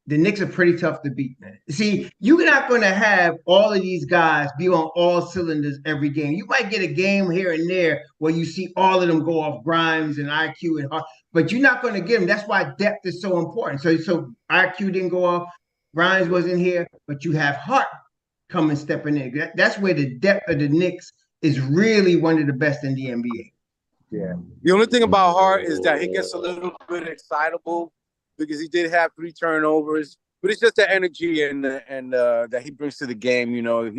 the Knicks are pretty tough to beat, man. See, you're not going to have all of these guys be on all cylinders every game. You might get a game here and there where you see all of them go off Grimes and IQ and Hart, but you're not going to get them. That's why depth is so important. So IQ didn't go off, Grimes wasn't here, but you have Hart coming stepping in. That's where the depth of the Knicks is really one of the best in the NBA. Yeah. The only thing about Hart is that he gets a little bit excitable because he did have 3 turnovers, but it's just the energy and that he brings to the game. You know,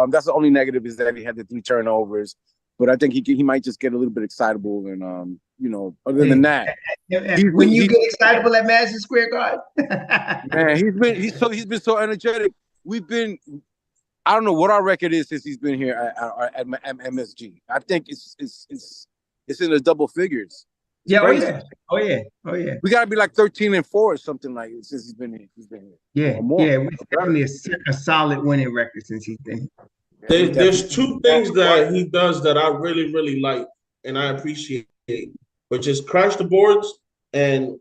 that's the only negative is that he had the 3 turnovers. but I think he might just get a little bit excitable and other than that, when you get excitable at Madison Square Garden, man, he's been so energetic. I don't know what our record is since he's been here at MSG. I think it's in the double figures. Yeah, crazy. oh yeah. We gotta be like 13-4 or something like it since he's been here. Yeah, it's definitely a solid winning record since he's been here. There's two things that he does that I really, really like and I appreciate, which is crash the boards and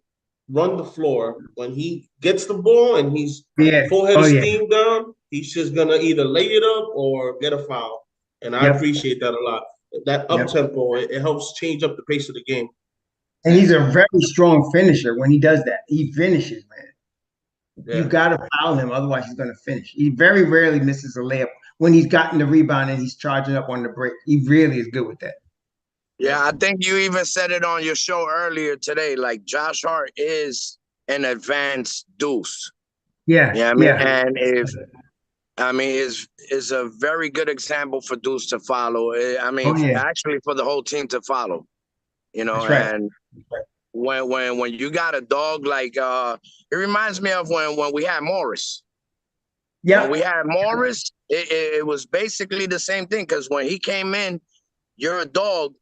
run the floor. When he gets the ball and he's full head of steam down, he's just gonna either lay it up or get a foul. And I appreciate that a lot. That up tempo, it helps change up the pace of the game. And he's a very strong finisher when he does that. He finishes, man. Yeah. You got to foul him, otherwise he's going to finish. He very rarely misses a layup when he's gotten the rebound and he's charging up on the break. He really is good with that. Yeah, I think you even said it on your show earlier today. Like Josh Hart is an advanced deuce. Yeah, and is a very good example for Deuce to follow. Actually for the whole team to follow. And when you got a dog like it reminds me of when we had Morris. Yeah, when we had Morris, it was basically the same thing, because when he came in, you're a dog.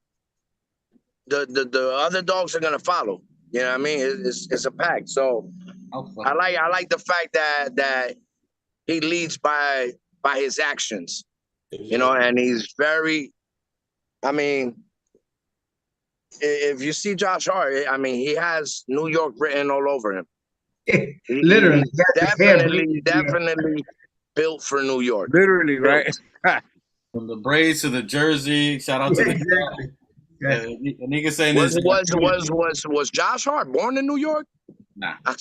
The other dogs are gonna follow. You know what I mean? It's a pack. So I like the fact that he leads by his actions. And he's very. If you see Josh Hart, he has New York written all over him. Literally, definitely built for New York. Literally, right? From the braids to the jersey. Shout out to the nigga saying was Josh Hart born in New York? Nah. I think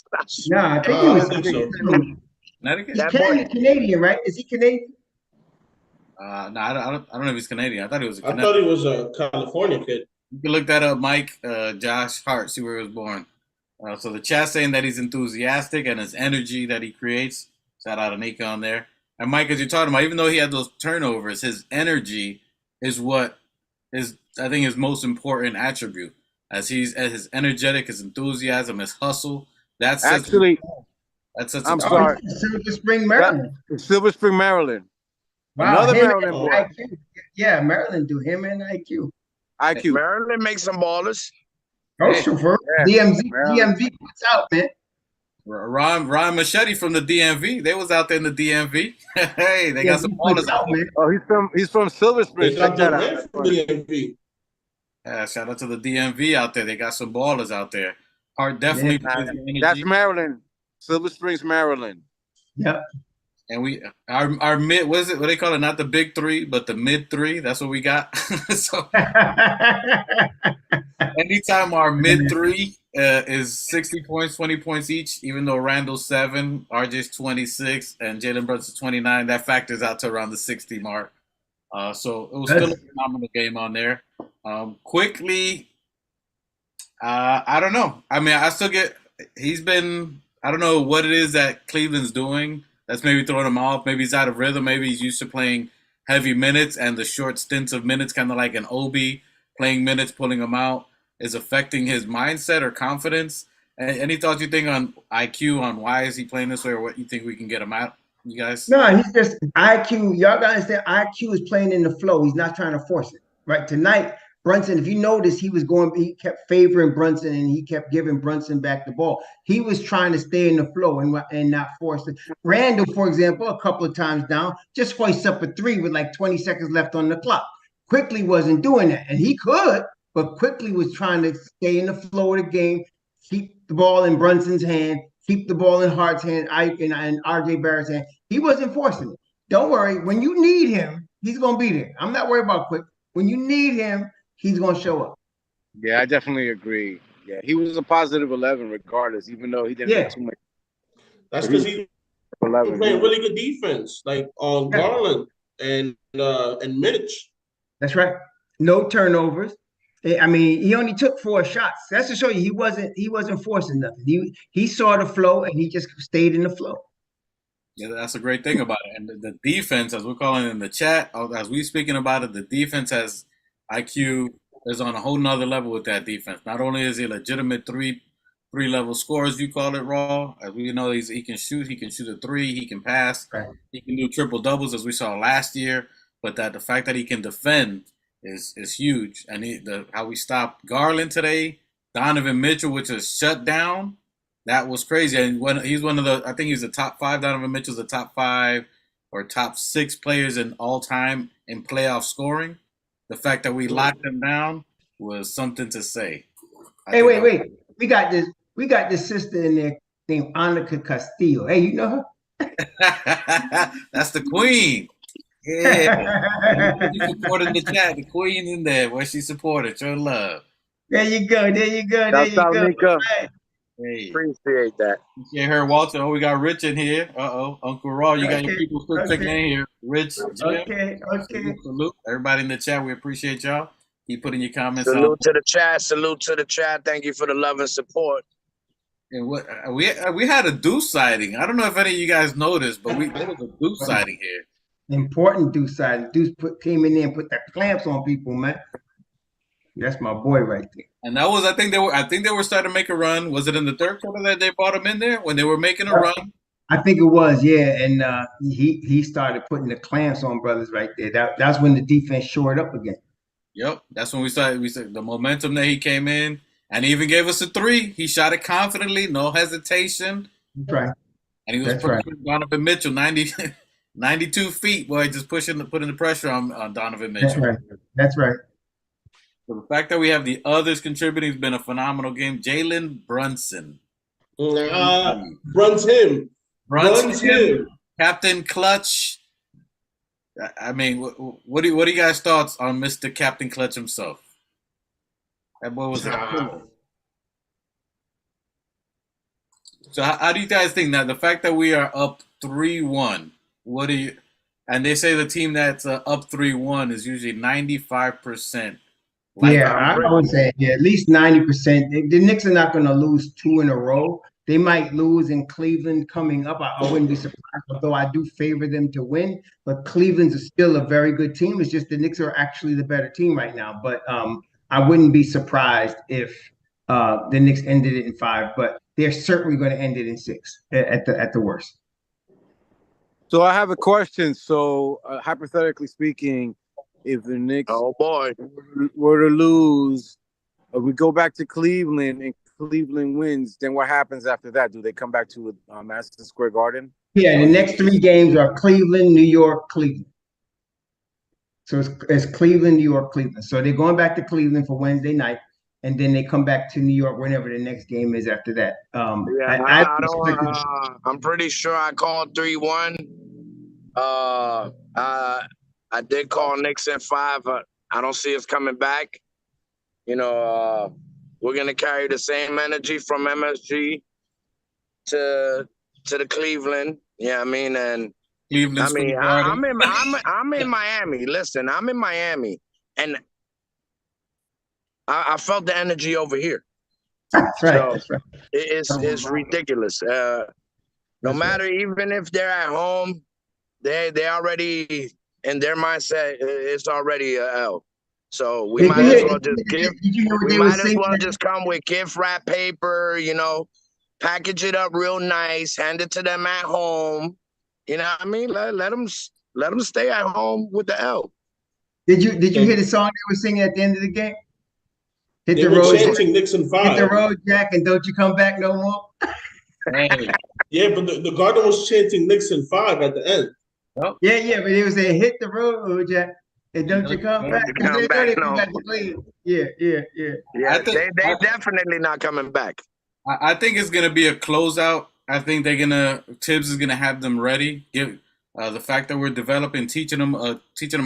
he was Canadian, right? Is he Canadian? No, I don't know if he's Canadian. I thought he was I thought he was a California kid. You can look that up, Mike. Josh Hart, see where he was born. So the chat saying that he's enthusiastic and his energy that he creates. Shout out to Nika on there. And Mike, as you're talking about, even though he had those turnovers, his energy is what is, I think, his most important attribute. As his energetic, his enthusiasm, his hustle. That's sorry. Silver Spring, Maryland. Silver Spring, Maryland. Wow, another Maryland boy. IQ. Yeah, Maryland do him and IQ. Maryland makes some ballers. Oh, chauffeur. DMV, what's out, man? Ron Machete from the DMV. They was out there in the DMV. Hey, they got some ballers out, man. Oh, he's from Silver Spring. Check that out. DMV. Yeah, shout out to the DMV out there. They got some ballers out there. Hart definitely. That's Maryland. Silver Springs, Maryland. Yep. And our mid, what is it? What they call it? Not the big three, but the mid three. That's what we got. So anytime our mid three is 60 points, 20 points each, even though Randall's 7, RJ's 26, and Jalen Brunson's 29, that factors out to around the 60 mark. So it was still a phenomenal game on there. Quickly, I don't know. I still get. He's been. I don't know what it is that Cleveland's doing that's maybe throwing him off. Maybe he's out of rhythm. Maybe he's used to playing heavy minutes, and the short stints of minutes, kind of like an Obi, playing minutes, pulling him out, is affecting his mindset or confidence. Any thoughts you think on IQ, on why is he playing this way, or what you think we can get him out, you guys? No, he's just IQ. Y'all got to understand, IQ is playing in the flow. He's not trying to force it. Right? Tonight, Brunson, if you notice, he kept favoring Brunson, and he kept giving Brunson back the ball. He was trying to stay in the flow and not force it. Randall, for example, a couple of times down, just hoists up a 3 with like 20 seconds left on the clock. Quickly wasn't doing that, and he could, but Quickly was trying to stay in the flow of the game, keep the ball in Brunson's hand, keep the ball in Hart's hand, and RJ Barrett's hand. He wasn't forcing it. Don't worry, when you need him, he's going to be there. I'm not worried about Quick. When you need him, he's going to show up. Yeah, I definitely agree. Yeah, he was a positive 11 regardless, even though he didn't have too much. That's because he was playing really good defense, like on Garland and Mitch. That's right. No turnovers. He only took 4 shots. That's to show you he wasn't forcing nothing. He saw the flow and he just stayed in the flow. Yeah, that's a great thing about it. And the defense, as we're calling it in the chat, as we're speaking about it, the defense has IQ is on a whole nother level with that defense. Not only is he a legitimate three-level scorer, as you call it, Raw. As we know, he can shoot. He can shoot a three. He can pass. Right. He can do triple doubles, as we saw last year. But the fact that he can defend is huge. And how we stopped Garland today, Donovan Mitchell, which is shut down. That was crazy. And he's one of I think he's the top 5. Donovan Mitchell's the top 5 or top 6 players in all time in playoff scoring. The fact that we locked him down was something to say. Hey, wait. We got this sister in there named Annika Castillo. Hey, you know her? That's the queen. Yeah. You supported the chat. The queen in there where she supported. Show love. There you go. That's Nika. Hey. Appreciate that. Appreciate her, Walter. Oh, we got Rich in here. Uncle Raw, you got your people still clicking in here. Rich, Jim. Okay. Salute. Everybody in the chat, we appreciate y'all. Keep putting your comments Salute to the chat. Thank you for the love and support. And we had a deuce sighting. I don't know if any of you guys noticed, but there was a deuce sighting here. Important deuce sighting. Deuce came in there and put the clamps on people, man. That's my boy right there. And that was, I think they were starting to make a run. Was it in the third quarter that they brought him in there when they were making a run? I think it was, yeah. And he started putting the clamps on brothers right there. That's when the defense shored up again. Yep, that's when we said the momentum that he came in, and he even gave us a 3. He shot it confidently, no hesitation. That's right. And he was pushing Donovan Mitchell 92 feet, boy, just putting the pressure on Donovan Mitchell. That's right. So the fact that we have the others contributing has been a phenomenal game. Jalen Brunson. Brunson. Captain Clutch. I mean, what do you guys' thoughts on Mr. Captain Clutch himself? That boy was So how do you guys think that the fact that we are up 3-1, and they say the team that's up 3-1 is usually 95%. I would say at least 90%. The Knicks are not going to lose 2 in a row. They might lose in Cleveland coming up. I wouldn't be surprised, although I do favor them to win. But Cleveland's still a very good team. It's just the Knicks are actually the better team right now. But I wouldn't be surprised if the Knicks ended it in 5. But they're certainly going to end it in 6 at the worst. So I have a question. So hypothetically speaking, if the Knicks were to lose, we go back to Cleveland and Cleveland wins, then what happens after that? Do they come back to Madison Square Garden? Yeah, the next 3 games are Cleveland, New York, Cleveland. So it's Cleveland, New York, Cleveland. So they're going back to Cleveland for Wednesday night, and then they come back to New York whenever the next game is after that. I'm pretty sure I called 3-1. I did call Knicks in 5. I don't see us coming back. We're going to carry the same energy from MSG to the Cleveland. Yeah, I mean, and I'm in Miami. Listen, I'm in Miami, and I felt the energy over here. That's right. It's ridiculous. No matter, even if they're at home, they already, in their mindset, it's already a L. So we might as well just just come with gift wrap paper, package it up real nice, hand it to them at home. You know what I mean? Let them stay at home with the L. Did you hear the song they were singing at the end of the game? Hit the road, chanting Knicks in 5. Hit the road, Jack, and don't you come back no more. Yeah, but the Garden was chanting Knicks in 5 at the end. Oh. Yeah, but they was saying hit the road, Jack. And don't you come back? Yeah. They definitely not coming back. I think it's gonna be a closeout. I think Tibbs is gonna have them ready. Give the fact that we're developing, teaching them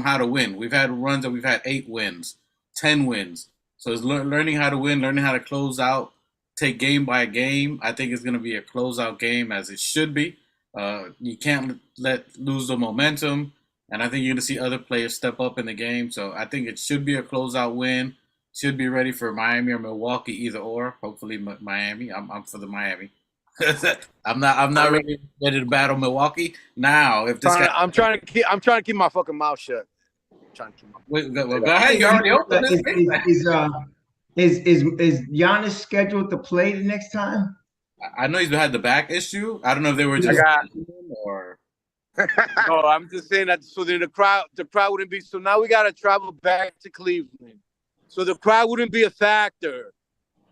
how to win. We've had runs that we've had 8 wins, 10 wins. So it's learning how to win, learning how to close out, take game by game. I think it's gonna be a closeout game as it should be. You can't lose the momentum. And I think you're going to see other players step up in the game. So I think it should be a closeout win. Should be ready for Miami or Milwaukee, either or. Hopefully Miami. I'm for the Miami. I'm not ready to battle Milwaukee now. If this I'm trying to keep my fucking mouth shut. Wait, go ahead. You already opened this. Is Giannis scheduled to play the next time? I know he's had the back issue. I don't know if they were just or. No, I'm just saying that so then the crowd wouldn't be. So now we got to travel back to Cleveland, so the crowd wouldn't be a factor.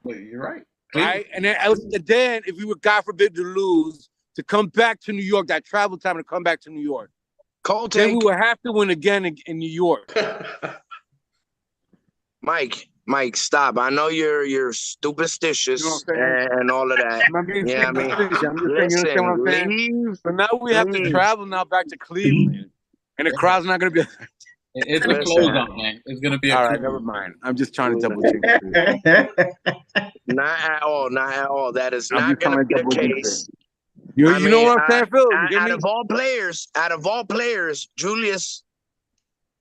Wait, you're right. Right, and then if we were, God forbid, to lose, to come back to New York, that travel time to come back to New York, then we would have to win again in New York. Mike, stop. I know you're superstitious and all of that. Yeah, I mean, I'm just saying, you understand what I'm saying? So now we have to travel now back to Cleveland, and the crowd's not going to be. It's a closeout, man. It's going to be all right. Never mind. I'm just trying to double check. Not at all. Not at all. That is not going to be the case. You know what I'm saying, Phil? Out of all players, Julius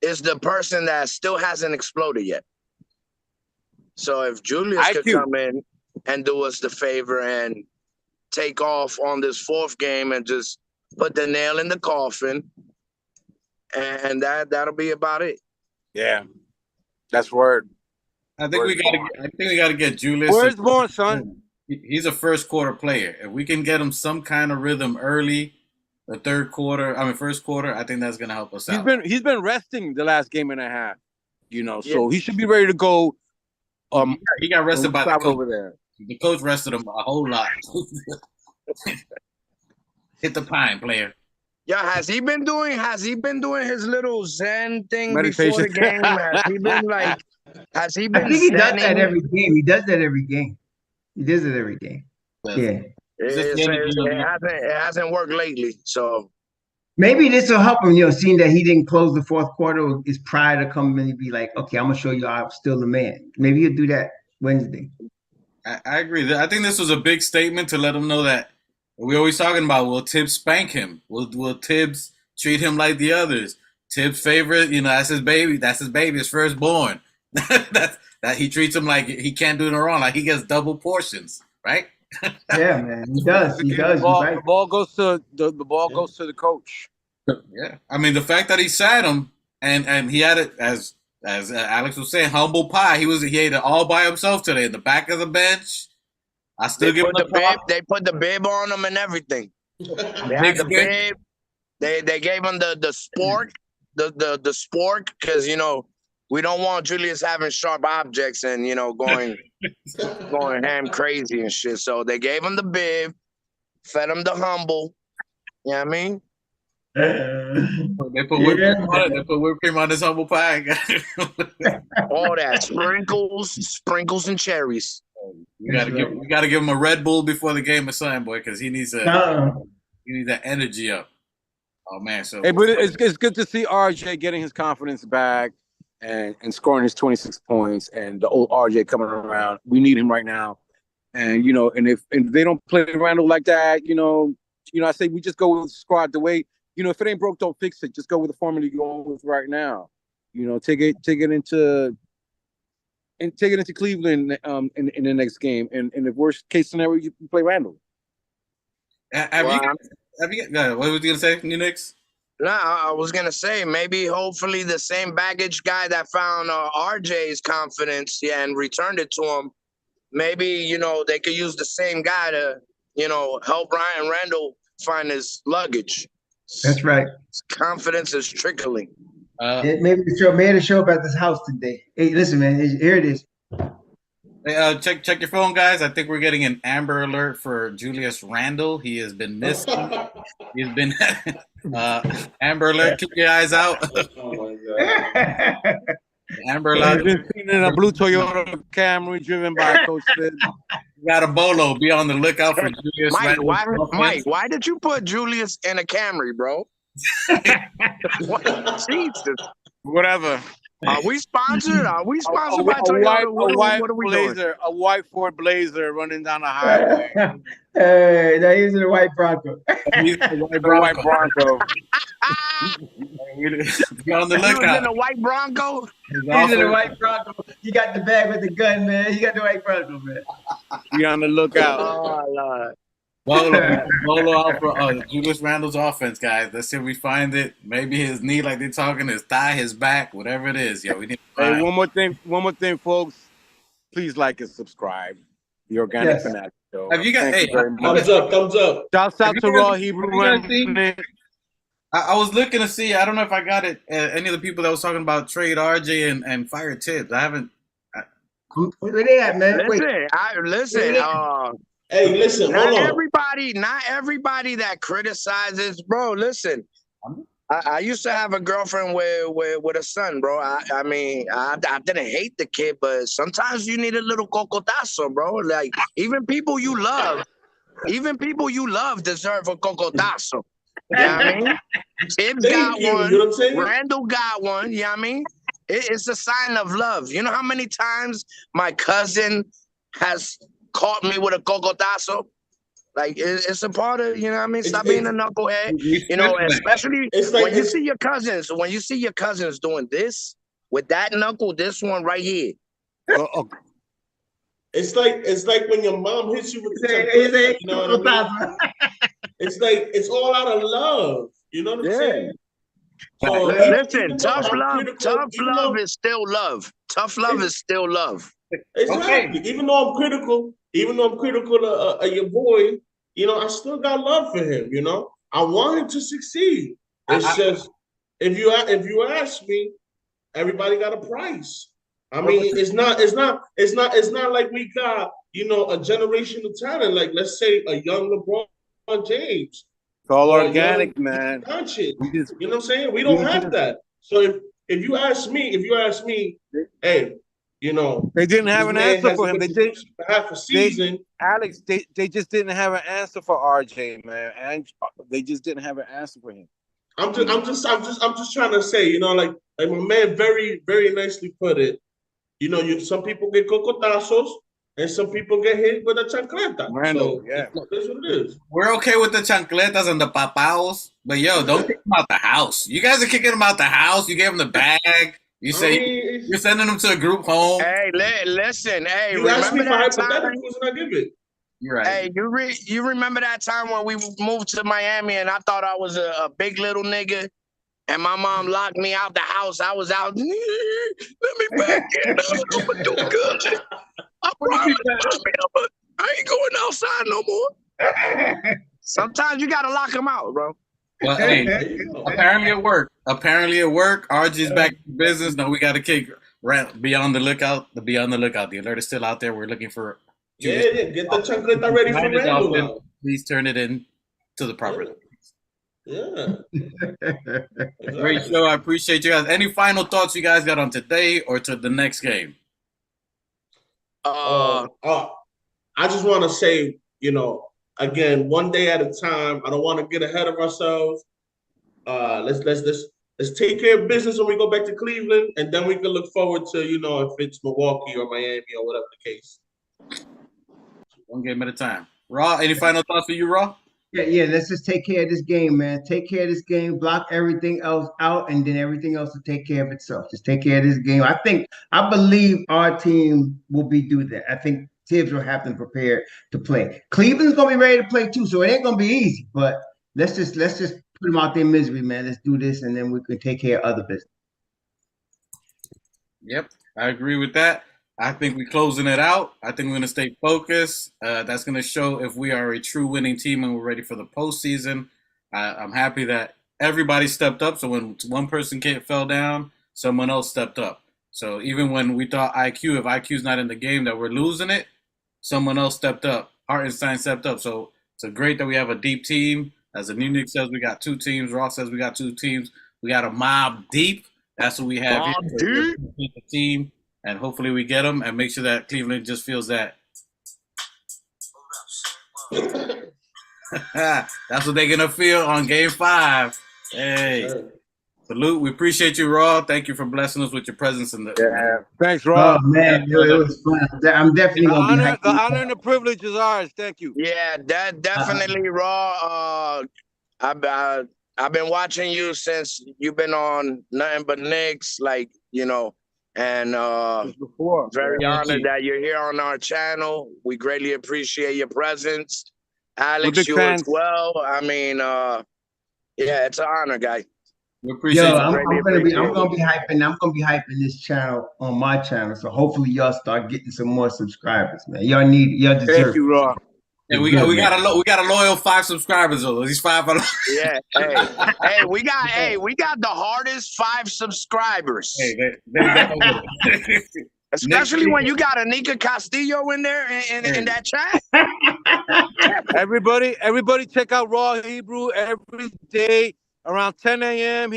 is the person that still hasn't exploded yet. So if Julius could come in and do us the favor and take off on this fourth game and just put the nail in the coffin, and that'll be about it. Yeah, that's word. I think we got to get Julius. Where's more, son? He's a first quarter player. If we can get him some kind of rhythm early, first quarter, I think that's gonna help us out. He's been resting the last game and a half, so he should be ready to go. He got rested by the coach over there. The coach rested him a whole lot. Hit the pine, player. Yeah, has he been doing his little Zen thing meditation before the game? Has he been like? Has he been? I think he does that every game. He does that every game. Yeah. It hasn't worked lately, so maybe this will help him. Seeing that he didn't close the fourth quarter, his pride to come in and be like, "Okay, I'm gonna show you I'm still the man." Maybe he'll do that Wednesday. I agree. I think this was a big statement to let him know that we're always talking about. Will Tibbs spank him? Will Tibbs treat him like the others? Tibbs' favorite, that's his baby. That's his baby, his firstborn. that he treats him like he can't do no wrong. Like he gets double portions, right? Yeah, man, he does. The ball goes to the coach. Yeah, I mean the fact that he sat him and he had it as Alex was saying, humble pie. He ate it all by himself today in the back of the bench. I still give him the bib. They put the bib on him and everything. They had the bib. They gave him the spork, the spork, because we don't want Julius having sharp objects and going ham crazy and shit. So they gave him the bib, fed him the humble. You know what I mean? They put whipped cream on it. They put whipped cream on this humble pie. All that sprinkles and cherries. We gotta give him a Red Bull before the game or something, boy, because he needs that energy up. Oh man, but it's good to see RJ getting his confidence back and scoring his 26 points and the old RJ coming around. We need him right now, and and if they don't play Randall like that, I say we just go with the squad the way. If it ain't broke, don't fix it. Just go with the formula you're going with right now. Take it into Cleveland in the next game. And in the worst case scenario, you play Randall. What was you gonna say, New Knicks? No, I was gonna say maybe hopefully the same baggage guy that found RJ's confidence, and returned it to him. Maybe they could use the same guy to help Ryan Randall find his luggage. That's right. His confidence is trickling. Maybe the show up at this house today. Hey, listen, man. Here it is. Hey, check your phone, guys. I think we're getting an Amber Alert for Julius Randle. He has been missing. He's been Amber Alert. Keep your eyes out. Oh my God. Amber Alert. Been seen in a blue Toyota Camry driven by Coach Sid. Got a bolo. Be on the lookout for Julius Randle. Mike, why did you put Julius in a Camry, bro? Jesus. Whatever. Are we sponsored? By Toyota? What are we doing? A white Ford Blazer running down the highway. Hey, no, he's in a white Bronco. He's in a white Bronco. Be on the lookout. He's in a white Bronco. He's in a white Bronco. He got the bag with the gun, man. He got the white Bronco, man. Be on the lookout. Oh, Lord. Bolo out for Julius Randle's offense, guys. Let's see if we find it. Maybe his knee, like they're talking, his thigh, his back, whatever it is. Yo, we need to Hey, find. one more thing, folks. Please like and subscribe. The Organic Yes. Fanatic Show. Have you got? Thank Hey, you very much. Thumbs up. Shouts have out you to guys- Raw have Hebrew you guys seen- Remnant. I was looking to see. I don't know if I got it. Any of the people that was talking about trade RJ and fire Tibbs. I haven't. Where they at, man? Wait. Listen. Hey, listen, Not hold on. everybody that criticizes, bro. Listen, I used to have a girlfriend with a son, bro. I mean, I didn't hate the kid, but sometimes you need a little cocotazo, bro. Like even people you love deserve a cocotazo. You know what I mean? Tibbs got Thank you. one. You know what I'm saying? Randall got one. You know what I mean? It's a sign of love. You know how many times my cousin has caught me with a cocotazo? Like it's a part of, you know what I mean? Stop being a knucklehead. You know, especially when you see your cousins. When you see your cousins doing this with that knuckle, this one right here. It's like when your mom hits you with the chancleta, you know what I mean? It's like it's all out of love. You know what I'm saying? So Listen, tough love is still love. Tough love is still love. Exactly. Okay. Even though I'm critical of your boy, you know, I still got love for him. You know, I want him to succeed. It's just if you ask me, everybody got a price. I mean, it's not like we got, you know, a generation of talent. Like let's say a young LeBron James. It's all organic, man. You know what I'm saying? We don't have that. So if you ask me, hey, you know, they didn't have an answer for him. They didn't half a season. Alex, they just didn't have an answer for RJ, man. And they just didn't have an answer for him. I'm just trying to say, you know, like my man very, very nicely put it. You know, some people get cocotazos and some people get hit with a chancleta. Randall, so that's what it is. We're okay with the chancletas and the papaos, but yo, don't kick them out the house. You guys are kicking them out the house. You gave them the bag. You say you're sending them to a group home. Hey, listen. Hey, you ask me for hypotheticals and I give it. You're right. Hey, you remember that time when we moved to Miami and I thought I was a big little nigga? And my mom locked me out the house. I was out. Let me back in. I'm gonna do good. I promise. I ain't going outside no more. Sometimes you gotta lock them out, bro. Well, hey, apparently it worked. RG's back in business. No, we got to kick. Be on the lookout. The alert is still out there. We're looking for. Yeah. Get the chancleta ready for Randall now. Please turn it in to the proper. Yeah. Great show. I appreciate you guys. Any final thoughts you guys got on today or to the next game? I just want to say, you know, again, one day at a time. I don't want to get ahead of ourselves. Let's take care of business when we go back to Cleveland, and then we can look forward to, you know, if it's Milwaukee or Miami or whatever the case. One game at a time. Raw, any final thoughts for you, Raw? Yeah. Let's just take care of this game, man. Take care of this game. Block everything else out, and then everything else will take care of itself. Just take care of this game. I believe our team will do that. I think Tibbs will have them prepared to play. Cleveland's gonna be ready to play too, so it ain't gonna be easy. But let's just put them out their misery, man. Let's do this, and then we can take care of other business. Yep, I agree with that. I think we're closing it out. I think we're going to stay focused. That's going to show if we are a true winning team and we're ready for the postseason. I'm happy that everybody stepped up. So when one person fell down, someone else stepped up. So even when we thought if IQ's not in the game, that we're losing it, someone else stepped up. Hartenstein stepped up. So it's great that we have a deep team. As the New Knicks says, we got 2 teams. Ross says we got 2 teams. We got a mob deep. That's what we have here. The team. And hopefully we get them and make sure that Cleveland just feels that. That's what they're going to feel on Game 5. Hey, salute. We appreciate you, Raw. Thank you for blessing us with your presence. Thanks, Raw. Oh, man. It was fun. I'm definitely going to be the honor and the privilege is ours. Thank you. Yeah, that definitely, Raw. I've been watching you since you've been on Nothing But Knicks, like, you know. And very honored that you're here on our channel. We greatly appreciate your presence. Alex, big you fans. as well. I mean, yeah, it's an honor, guy. We appreciate Yo, you. I'm gonna be appreciate hyping this channel on my channel. So hopefully y'all start getting some more subscribers, man. Y'all Thank deserve you, Raw. Yeah, we Good, got a loyal 5 subscribers though. These 5 are Yeah, hey, we got the hardest 5 subscribers. they Especially when you got Anika Castillo in there in that chat. Everybody check out Raw Hebrew every day around 10 a.m.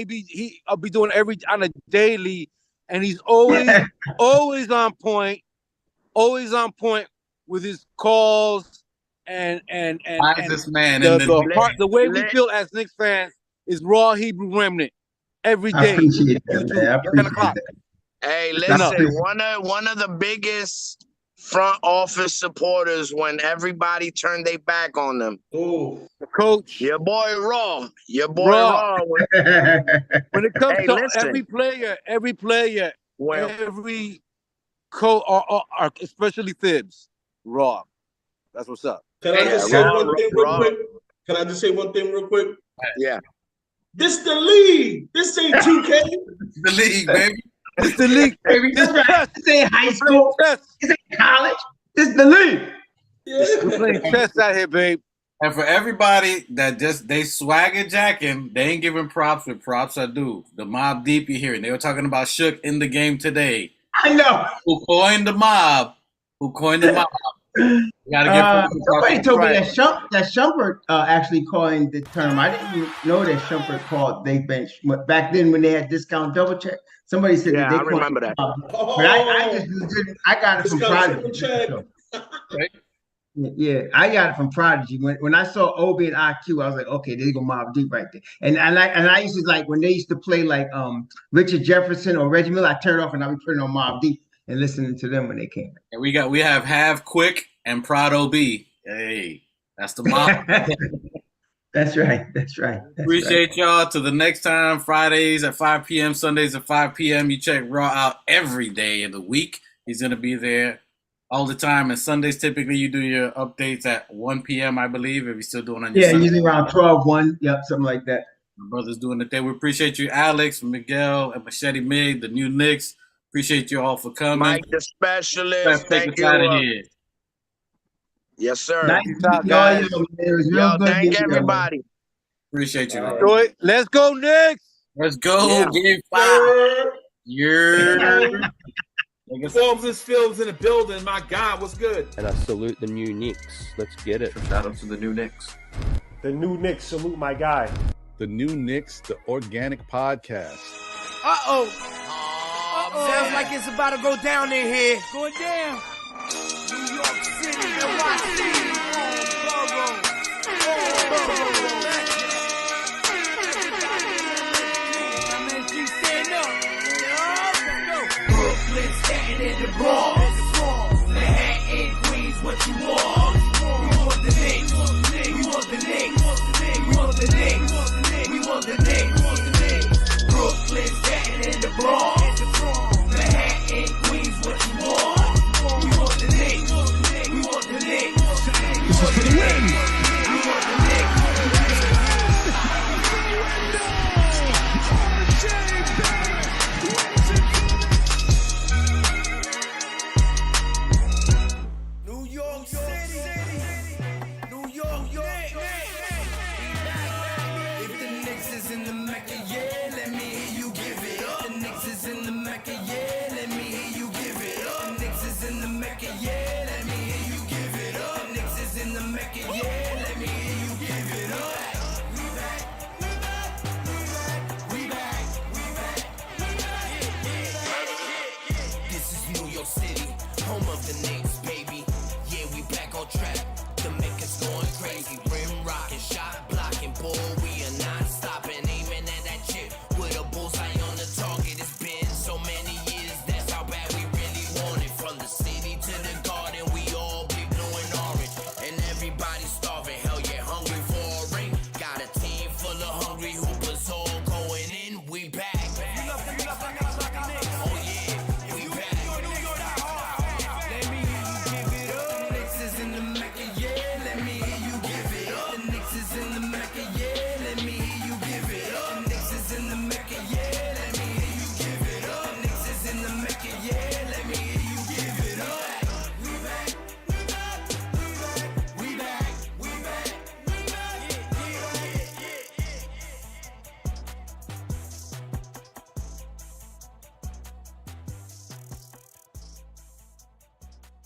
I'll be doing on a daily, and he's always on point with his calls and this man the way we feel as Knicks fans is Raw Hebrew Remnant every I day. appreciate that, man. I 10 appreciate o'clock. that. Hey, listen, one of the biggest front office supporters when everybody turned their back on them. Oh, The coach. Your boy Raw. Raw. When it comes to listen. every player, every coach, or especially Thibs, Raw. That's what's up. can I just say one thing real quick? Can I just say one thing real quick? Yeah. This the league. This ain't 2K. the league, baby. It's the league, baby. This ain't high school. This ain't college. This is the league. We're playing chess out here, babe. And for everybody that they swagger jacking, they ain't giving props where props are due. The Mob Deep you hearing. They were talking about Shook in the game today. I know. Who coined the mob? You gotta give somebody told me that Shumpert actually coined the term. I didn't know that Shumpert called they bench back then when they had discount double check. Somebody said that they I remember that. But I got it from Prodigy. Yeah, I got it from Prodigy. When I saw Obi and IQ, I was like, okay, they go Mob Deep right there. And I used to like when they used to play like Richard Jefferson or Reggie Miller, I turned off and I be putting on Mob Deep and listening to them when they came. And we have Have Quick and Prod OB. Hey, that's the mob. That's right. Appreciate y'all. To the next time, Fridays at 5 p.m., Sundays at 5 p.m. You check Raw out every day of the week. He's going to be there all the time. And Sundays, typically, you do your updates at 1 p.m., I believe, if you're still doing on your Sunday. Usually around 12, 1. Yep, something like that. My brother's doing it there. We appreciate you, Alex, Miguel, and Machete Mig, the new Knicks. Appreciate you all for coming. Mike, the specialist. Thank you. Out of here. Yes, sir. Nice to talk, guys. Thank everybody. Appreciate you. Let's go, Knicks. Let's go. Game 5. Yeah. Forms and Fields in the building. My God, what's good? And I salute the new Knicks. Let's get it. Shout out to the new Knicks. The new Knicks, salute my guy. The new Knicks, the organic podcast. Sounds like it's about to go down in here. Going down. New York City, NYC, Brooklyn, Staten in the Bronx, Manhattan, Queens, what you want?